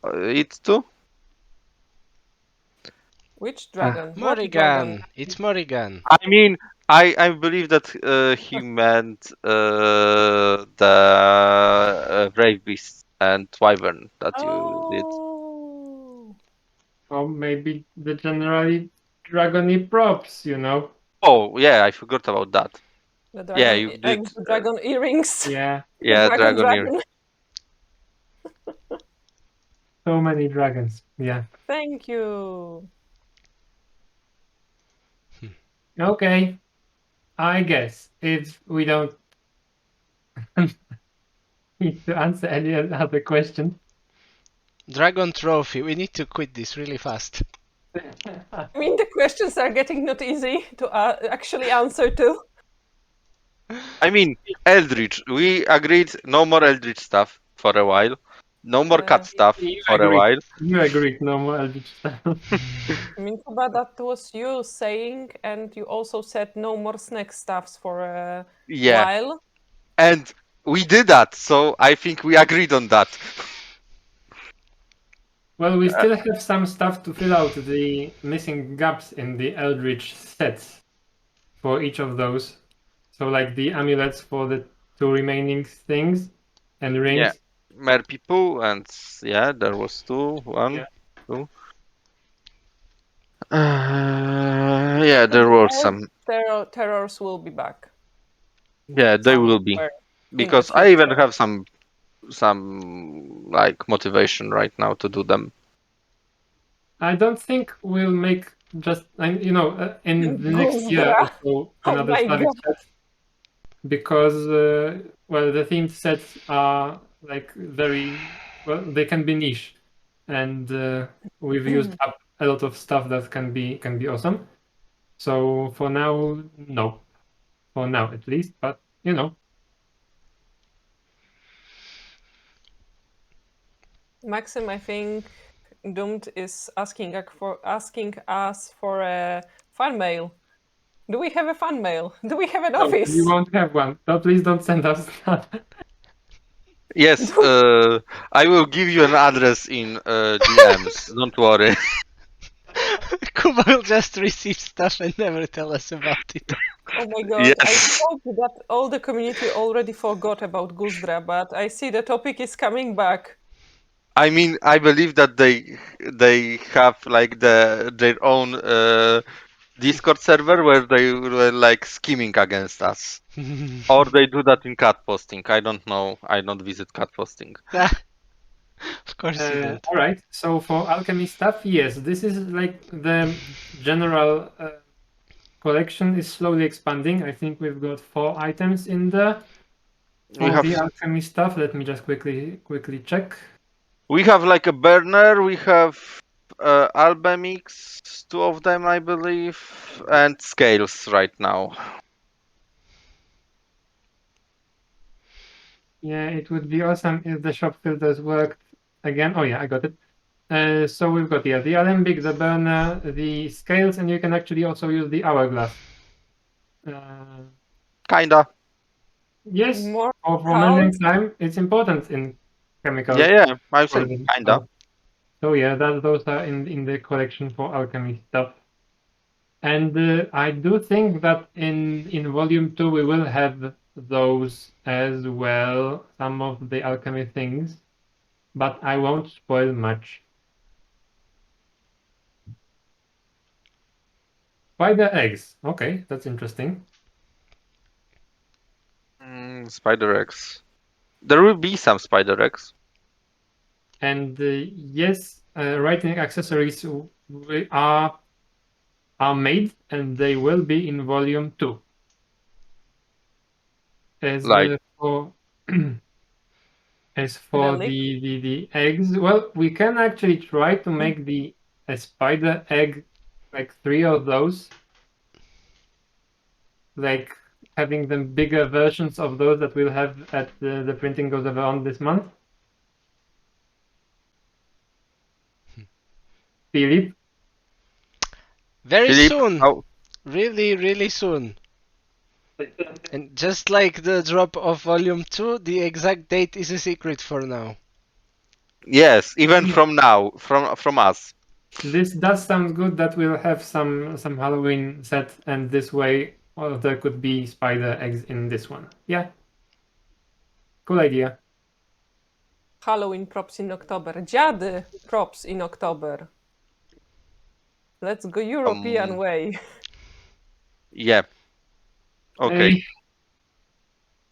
it too. Which dragon? What dragon? Morrigan! It's Morrigan. I mean, I believe that he meant the brave beast and wyvern that you did. Oh, or maybe the generally dragony props, you know. Oh yeah, I forgot about that. the Yeah, dragon, you like did. the dragon earrings. Yeah, The Yeah, dragon Dragoneer. dragon. so many dragons. Yeah. Thank you. Okay. I guess if we don't need to answer any other question. Dragon Trophy. We need to quit this really fast. I mean, the questions are getting not easy to actually answer to. I mean, Eldritch. We agreed no more Eldritch stuff for a while. No more cat stuff You for a agreed. while. You agreed. No more Eldritch stuff. Minkuba, that was you saying, and you also said no more snack stuffs for a Yeah, while. and we did that, so I think we agreed on that. Well, we still have some stuff to fill out the missing gaps in the Eldritch sets for each of those. So, like the amulets for the two remaining things and rings. Yeah, mer people, and yeah, there was two, one, Yeah. two. Yeah, there were some. Terrors will be back Yeah, they will be somewhere in the because I even future. have some like motivation right now to do them. I don't think we'll make just, in the next year or Guzdra! so Oh another my Slavic god! set because, well, the themed sets are like very, well, they can be niche, and we've used up a lot of stuff that can be awesome. So for now, no, for now at least, but Maxim, I think Doomed is asking us for a fan mail. Do we have a fan mail? Do we have an no, we office? won't have one. So please don't send us stuff. Yes, I will give you an address in DMs. Don't worry. Kuba will just receive stuff and never tell us about it. Oh my god, I Yes, thought that all the community already forgot about Guzdra, but I see the topic is coming back. I mean I believe that they have like their own Discord server where they were like scheming against us. Or they do that in cat posting. I don't know. I don't visit cat posting. Ah, of course you don't. All right. So for alchemy stuff, yes, this is like the general collection is slowly expanding. I think we've got 4 items in there We for have the alchemy stuff. Let me just quickly check. like a burner. We have albemix, two of them I believe, and scales right now. Yeah, it would be awesome if the shop filters worked again. Oh yeah, I got it. So we've got the alembic, the burner, the scales, and you can actually also use the hourglass. Kinda. Yes, More for house. measuring time, it's important in chemical Yeah. I said processing. kinda. So yeah, those are in the collection for alchemy stuff. And I do think that in volume 2 we will have those as well, some of the alchemy things, but I won't spoil much. Spider eggs. Okay, that's interesting. Spider eggs. There will be some spider eggs. And yes, writing accessories are made, and they will be in volume 2. As Like for as for Relic. the eggs, well, we can actually try to make a spider egg, like 3 of those, like having them bigger versions of those that we'll have at the printing goes around this month. Philip, Very Philip. soon. How? Really, really soon. And just like the drop of volume 2, the exact date is a secret for now. Yes, even Yeah. from now, from us. This does sound good that we'll have some Halloween set, and this way, well, there could be spider eggs in this one. Yeah, cool idea. Halloween props in October. Dziady props in October. Let's go European way. Yeah. Okay. Hey,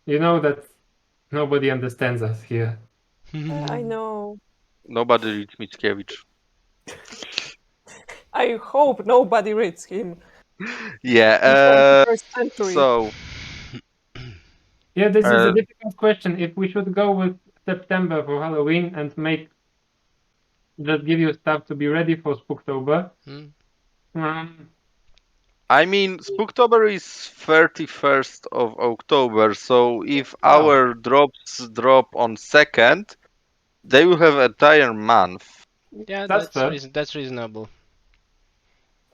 you know that nobody understands us here. I know. Nobody reads Mickiewicz. I hope nobody reads him Yeah. in 21st century. So Yeah, this is a uh, difficult question. If we should go with September for Halloween and just give you stuff to be ready for Spooktober. Um, I mean, Spooktober is 31st of October. So if Wow. our drops drop on 2nd, They will have entire month, Yeah, That's fair. that's reasonable.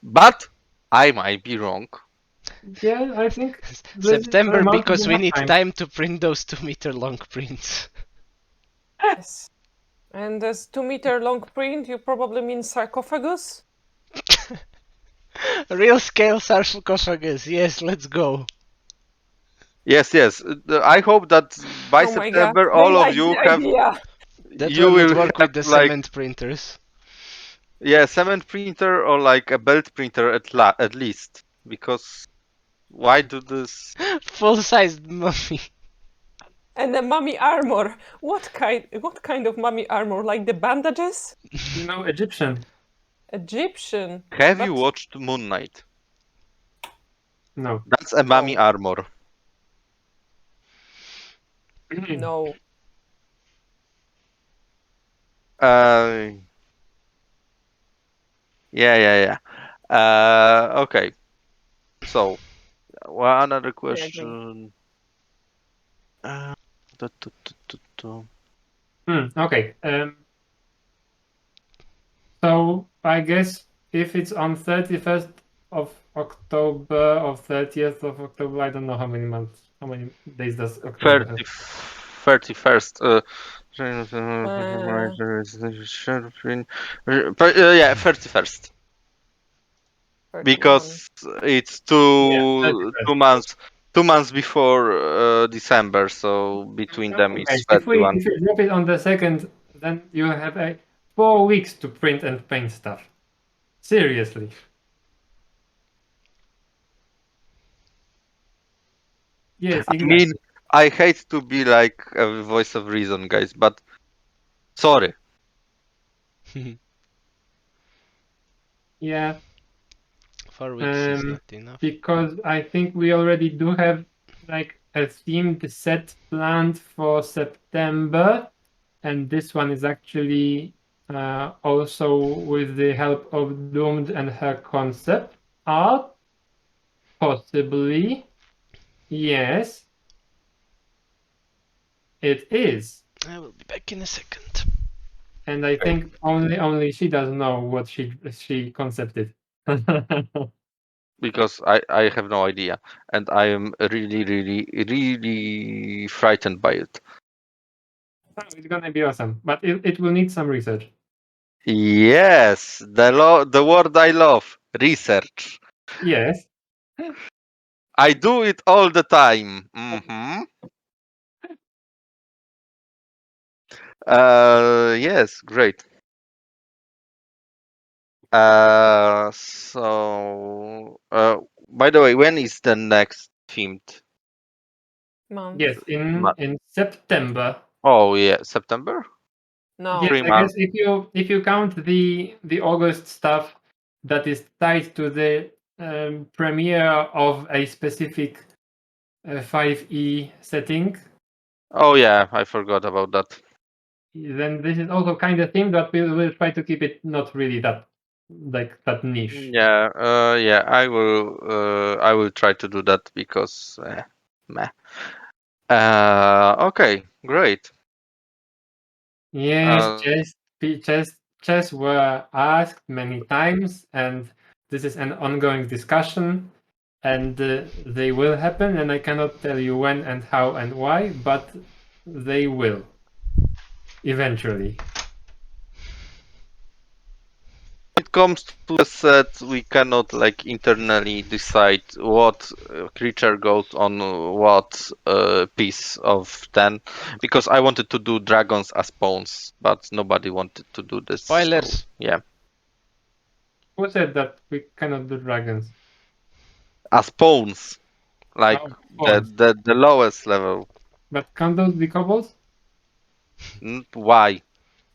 but I might be wrong. Yeah, I think this September, amount is because we enough need time. time to print those 2-meter long prints. Yes. And as 2-meter long print, you probably mean sarcophagus? Real scale sarcophagus. Yes, let's go. Yes, yes. I hope that by Oh my god, September they all of like you the have idea. That you will not will work have with the like cement printers. cement printer or like a belt printer at least, because why do this? Full-sized mummy. And the mummy armor. What kind of mummy armor? Like the bandages? No, Egyptian. Egyptian. Have you But watched Moon Knight? No. That's a mummy no, armor. no. Uh, yeah. Okay. So, one other I agree. question. Uh, tu- tu- tu- tu- tu. Okay. So I guess if it's on 31st of October or 30th of October, I don't know how many days does October 30, have. 31st. Uh, Yeah, 31st. 31. Because it's Yeah, two 31st. two months 2 months before December, so between them Okay, it's if we 31. drop it on the second, then you have 4 weeks to print and paint stuff. Seriously. Yes, I mean, exactly. I hate to be like a voice of reason, guys, but sorry. Yeah, 4 weeks is not enough. because I think we already do have like a themed set planned for September, and this one is actually also with the help of Doomed and her concept art, possibly. Yes, it is. I will be back in a second. And I think only she does know what she concepted. Because I have no idea, and I am really frightened by it. Oh, it's gonna be awesome, but it will need some research. Yes, the word I love, research. Yes. I do it all the time. Yes, great. By the way, when is the next themed? Month. Yes, in September. Oh yeah, September. No. Yes, Three I guess months. if you count the August stuff that is tied to the premiere of a specific 5e setting, Oh yeah, I forgot about that. then this is also kind of themed, but we'll try to keep it not really that like that niche. Yeah. I will try to do that because, meh. Okay, great. Yes, Uh, chess were asked many times, and this is an ongoing discussion, and they will happen, and I cannot tell you when and how and why, but they will eventually. it comes to the set, we cannot like internally decide what creature goes on what piece of 10, because I wanted to do dragons as pawns, but nobody wanted to do this. So Spoilers! yeah, Who said that we cannot do dragons? as pawns, like Oh, the pawns. the lowest level. But can those be kobolds? Why?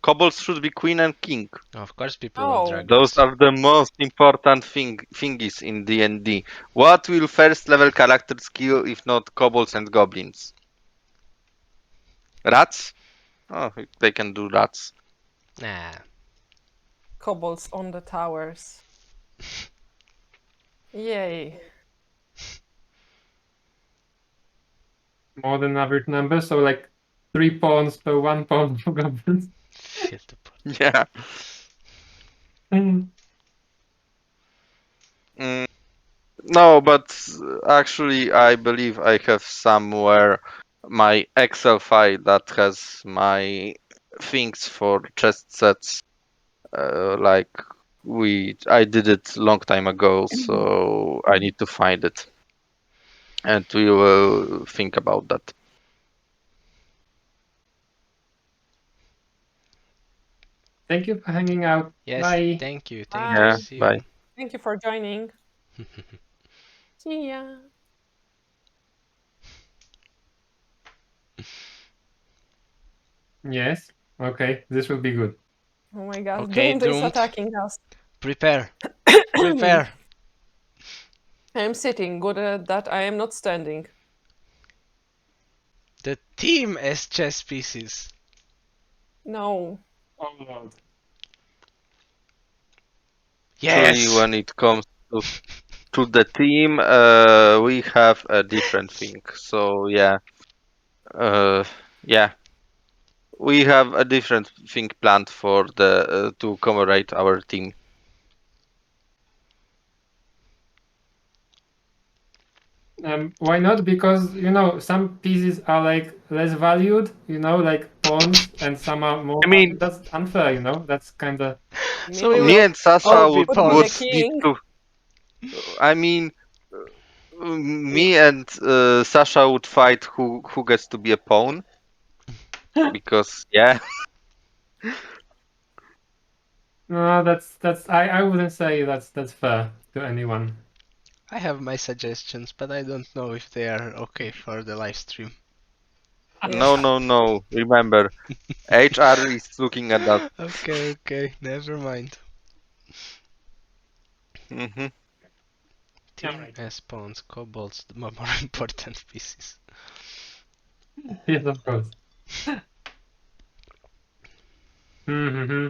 Kobolds should be queen and king. Of course people want Oh. Those dragons. are the most important thingies in D&D. What will first level characters kill if not kobolds and goblins? Rats? Oh, they can do rats. Nah. Kobolds on the towers. Yay. More than average number, so like 3 pawns per 1 pawn for goblins. Feel the pull. Yeah. Mm. Mm, no, but actually, I believe I have somewhere my Excel file that has my things for chest sets. Like I did it long time ago, so I need to find it, and we will think about that. Thank you for hanging out. Yes, Bye. thank you. Yeah. See Bye. you. Thank you for joining. See ya. Yes. Okay, this will be good. Oh my god, Okay, Doomed is Doomed. attacking us. Prepare. Prepare. I am sitting, good at that I am not standing. The team as chess pieces. No. Oh Lord. Actually, Yes. when it comes to the team, we have a different thing. So yeah, yeah, we have a different thing planned for the to commemorate our team. Why not? Because some pieces are like less valued, like pawns, and some are more. I mean, That's unfair, That's kind of. So Me we who me will and Sasha all be would be the would pawns. need king. to. I mean, me and Sasha would fight who gets to be a pawn because yeah, No, that's. I wouldn't say that's fair to anyone. I have my suggestions, but I don't know if they are okay for the live stream. no, Yes. no, no. Remember, HR is looking at that. Okay, never mind. Hmm. Team Alright. as pawns, kobolds, the more important pieces. Yes, of course. Mm-hmm.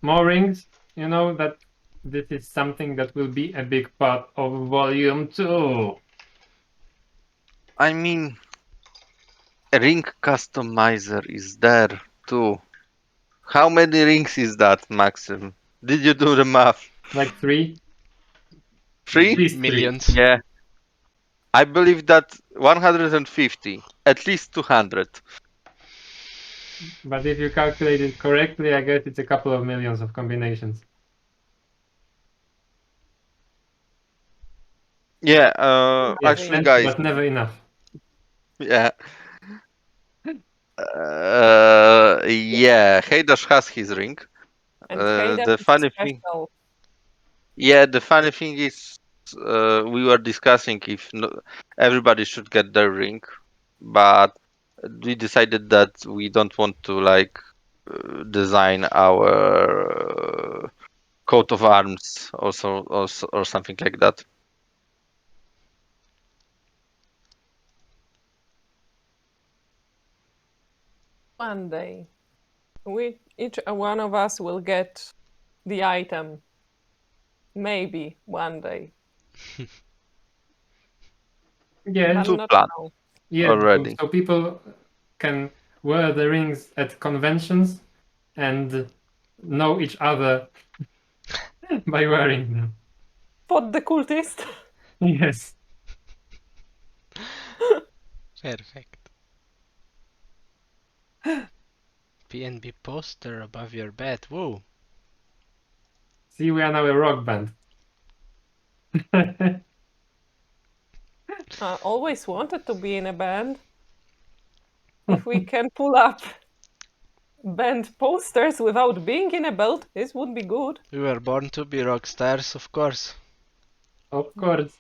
More rings. That this is something that will be a big part of volume 2. I mean, a ring customizer is there too. How many rings is that, Maxim? Did you do the math? Like 3, at Three? least 3. Millions. Yeah. I believe that 150, at least 200. But if you calculate it correctly, I guess it's a couple of millions of combinations. Yeah, Yes, actually, Maybe. guys, but never enough. yeah. Yeah, Heidash has his ring. And Hayden The is funny thing, special. yeah, the funny thing is, we were discussing if no, everybody should get their ring, but we decided that we don't want to like design our coat of arms or something like that. One day, each one of us will get the item. Maybe one day, Yes, but Two not plans now. yes. So, already. so people can wear the rings at conventions and know each other by wearing them. Pot the cultist. Yes. Perfect. PNB poster above your bed. Whoa. See, we are now a rock band. I always wanted to be in a band. If we can pull up band posters without being in a belt, this would be good. We were born to be rock stars, of course. Of course.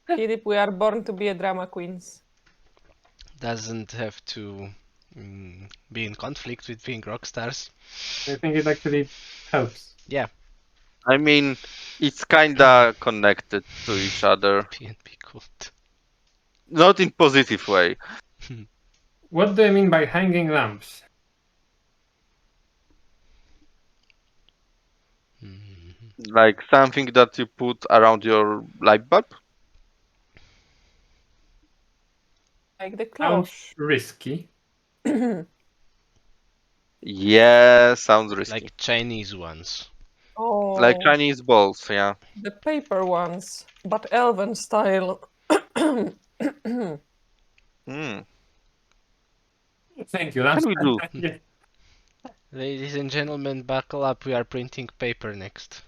Philip, we are born to be a drama queens. Doesn't have to be in conflict with being rock stars. I think it actually helps. Yeah, I mean, it's kinda connected to each other, PNB cult. not in positive way. What do I mean by hanging lamps? Like something that you put around your light bulb. Like the Sounds cloche. risky. Yeah, sounds risky. Like Chinese ones. Oh, Like Chinese balls, yeah. the paper ones, but elven style. Hmm. Thank you. What can we do? Yeah. Ladies and gentlemen, buckle up. We are printing paper next.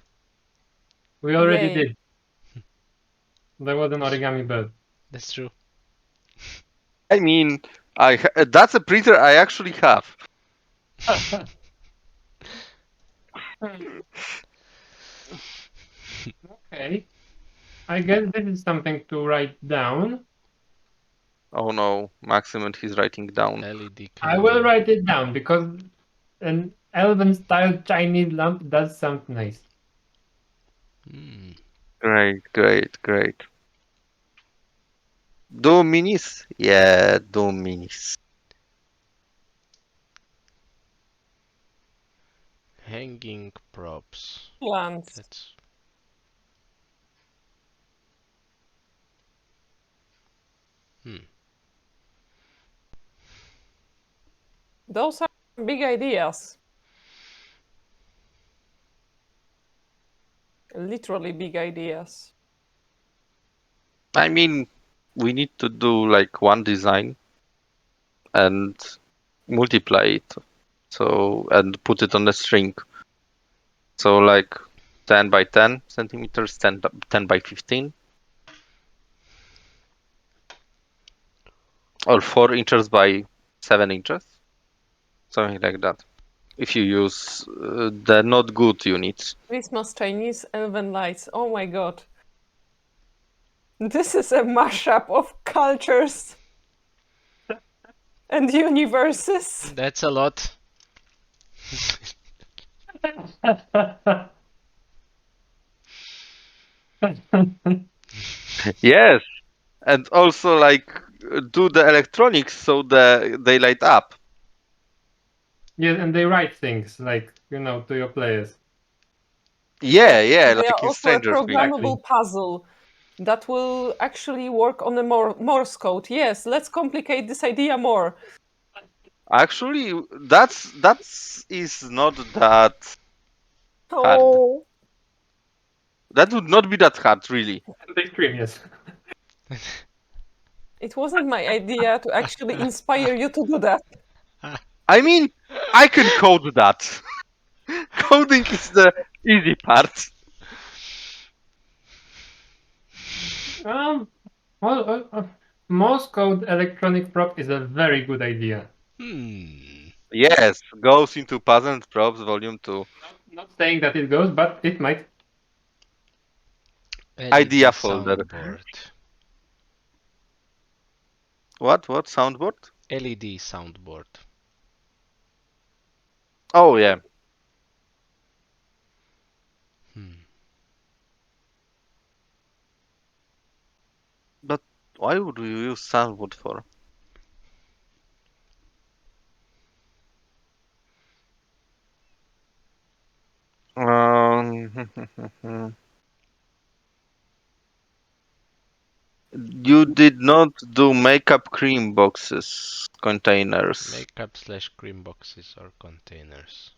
We already Yay. did. There was an origami bird. That's true. I mean, that's a printer I actually have. Okay. I guess this is something to write down. Oh no, Maximum he's writing down. LED I will candle. write it down because an elven style Chinese lamp does sound nice. Hmm. Great. Do minis? Yeah, do minis. Hanging props. Plants. That's Those are big ideas. Literally big ideas. I mean, we need to do like one design and multiply it. So, and put it on a string. So like 10 by 10 centimeters, 10 by 15. Or 4 inches by 7 inches. Something like that. If you use the not good units. Christmas Chinese elven lights. Oh my god. This is a mashup of cultures and universes. that's a lot. Yes, and also like do the electronics so they light up. Yeah, and they write things like, to your players. Yeah, They are like in also a Stranger Things. programmable puzzle that will actually work on the Morse code. Yes, let's complicate this idea more. Actually, that's is not that hard. Oh, That would not be that hard, really. They scream, yes. it wasn't my idea to actually inspire you to do that. I mean, I can code that. Coding is the easy part. Um, Morse code electronic prop is a very good idea. Hmm. Yes, goes into Puzzle and Props Volume 2. Not saying that it goes, but it might. LED Idea folder. soundboard. What? Soundboard? LED soundboard. Oh, yeah. Hmm. But why would we use soundboard for? You did not do makeup cream boxes containers. Makeup / cream boxes or containers.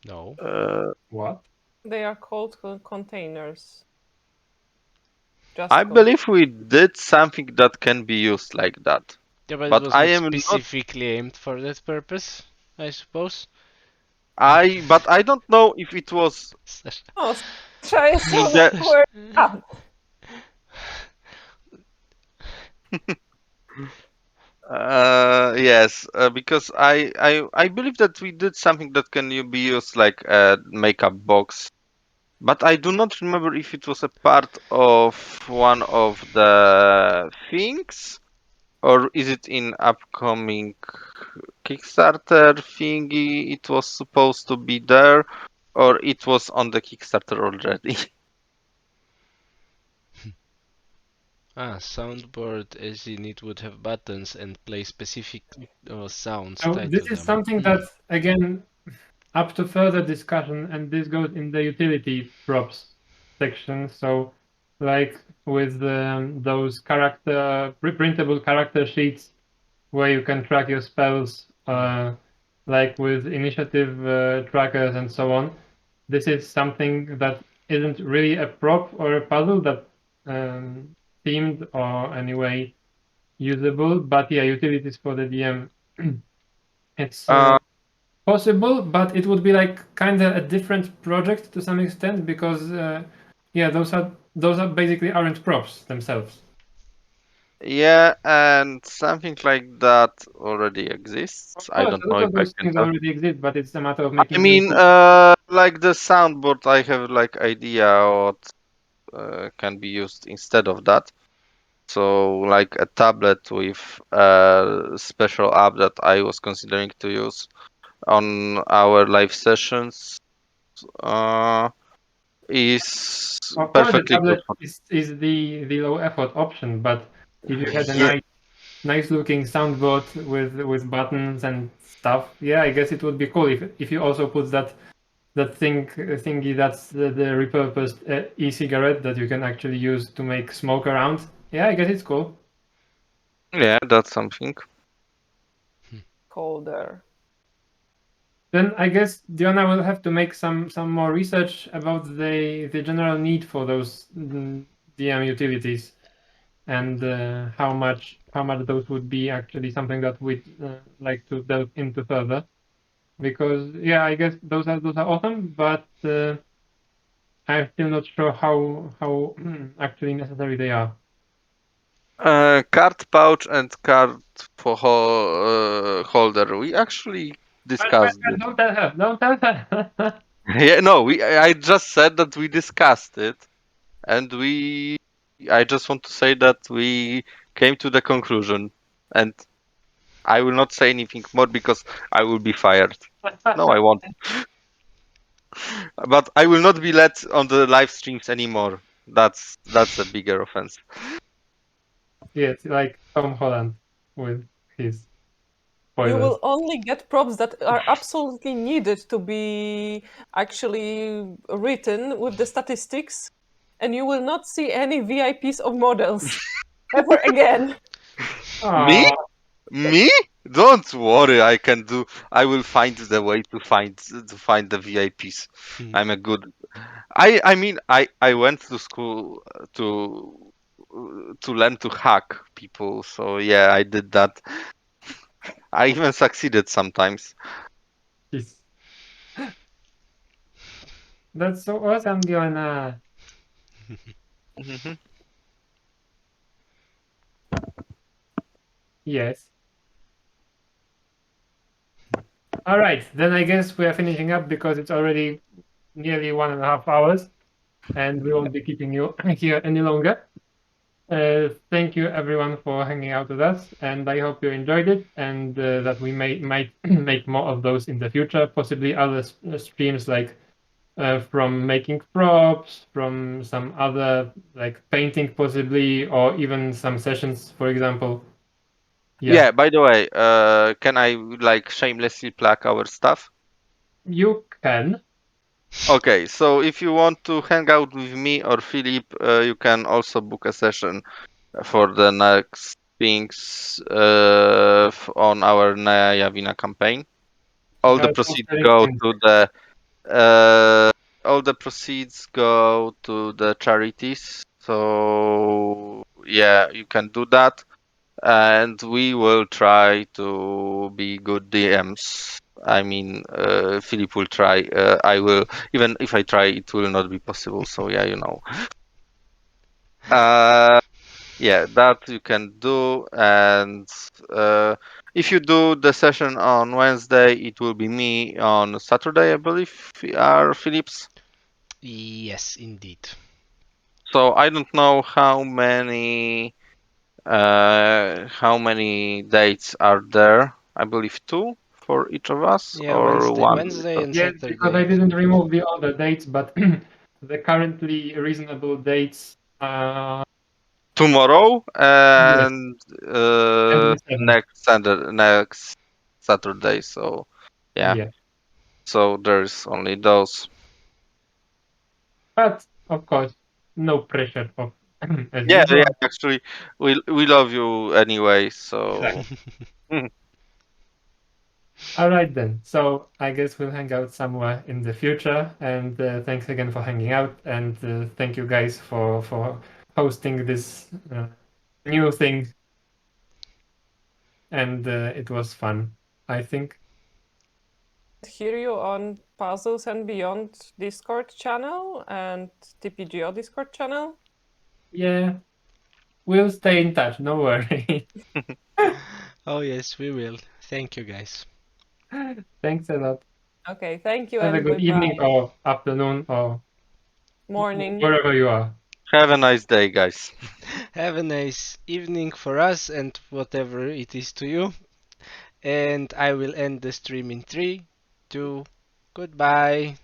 No. What? They are called containers. Just I believe we did something that can be used like that. Yeah, but it But was I not am not. specifically aimed for that purpose, I suppose. But I don't know if it was Oh, try so the- where ah, yes, because I believe that we did something that can be used like a makeup box. But I do not remember if it was a part of one of the things, or is it in upcoming Kickstarter thingy? It was supposed to be there, or it was on the Kickstarter already. Soundboard as in it would have buttons and play specific sounds So tied this to is them. something that's, again, up to further discussion, and this goes in the utility props section. So, like with those printable character sheets where you can track your spells like with initiative trackers and so on. This is something that isn't really a prop or a puzzle that themed or anyway usable, but yeah, utilities for the DM. It's possible, but it would be like kind of a different project to some extent because yeah, those are basically aren't props themselves. Yeah, and something like that already exists. Of I course, don't a know lot if of I those can things tell. already exist, but it's a matter of I making them mean, cool. like the soundboard, I have like idea what can be used instead of that. So, like a tablet with a special app that I was considering to use on our live sessions is Of course, the perfectly good tablet for. is the low effort option, but if you had a Yeah, nice looking soundboard with buttons and stuff, yeah, I guess it would be cool if you also put that thingy that's the repurposed e-cigarette that you can actually use to make smoke around. Yeah, I guess it's cool. yeah, that's something. Colder. Then I guess Diona will have to make some more research about the general need for those DM utilities and how much those would be actually something that we'd like to delve into further. Because yeah, I guess those are awesome, but I'm still not sure how actually necessary they are. Card pouch and card for holder. We actually discussed this. Don't tell her. Don't tell her. Yeah, no, I just said that we discussed it, and we. I just want to say that we came to the conclusion, and I will not say anything more because I will be fired. No, I won't. But I will not be let on the live streams anymore. That's a bigger offense. Yes, like Tom Holland with his You spoilers. will only get props that are absolutely needed to be actually written with the statistics, and you will not see any VIPs of models ever again. Me? Oh, Me? Don't worry, I can do. I will find the way to find the VIPs. I'm a good. I mean I went to school to learn to hack people. So yeah, I did that. I even succeeded sometimes. jeez. That's so awesome, Diona. Mhm. Yes. All right, then I guess we are finishing up because it's already nearly 1.5 hours, and we won't be keeping you here any longer. Thank you everyone for hanging out with us, and I hope you enjoyed it, and that we might make more of those in the future. Possibly other streams like from making props, from some other like painting, possibly, or even some sessions, for example. Yeah, Yeah. By the way, can I like shamelessly plug our stuff? you can. Okay, so if you want to hang out with me or Philip, you can also book a session for the next things on our Naya Yavina campaign. All the proceeds Posteric go things. to the uh, all the proceeds go to the charities. So yeah, you can do that, and we will try to be good DMs. I mean, Philip will try. I will. Even if I try, it will not be possible. So yeah, you know. Uh, yeah, that you can do, and if you do the session on Wednesday, it will be me on Saturday, I believe, are Philip's. Yes, indeed. So I don't know how many dates are there. I believe two for each of us, Yeah, or Wednesday, one. Wednesday and Yes, because Saturday, I I didn't think. remove the other dates, but the currently reasonable dates. Tomorrow Yes, and and the seventh. next Saturday. So yeah, Yeah, so there's only those. but of course, no pressure of as Yeah, yeah. usual. Actually, we love you anyway. So Exactly. All right then. So I guess we'll hang out somewhere in the future. And thanks again for hanging out. And thank you guys for hosting this new thing. And it was fun, I think. Hear you on Puzzles and Beyond Discord channel and TPGO Discord channel. Yeah, we'll stay in touch. No worry. Oh yes, we will. Thank you guys. Thanks a lot. Okay, thank you Have a and good goodbye. evening or afternoon or Morning. wherever you are. Have a nice day, guys. Have a nice evening for us and whatever it is to you. And I will end the stream in 3, 2, goodbye.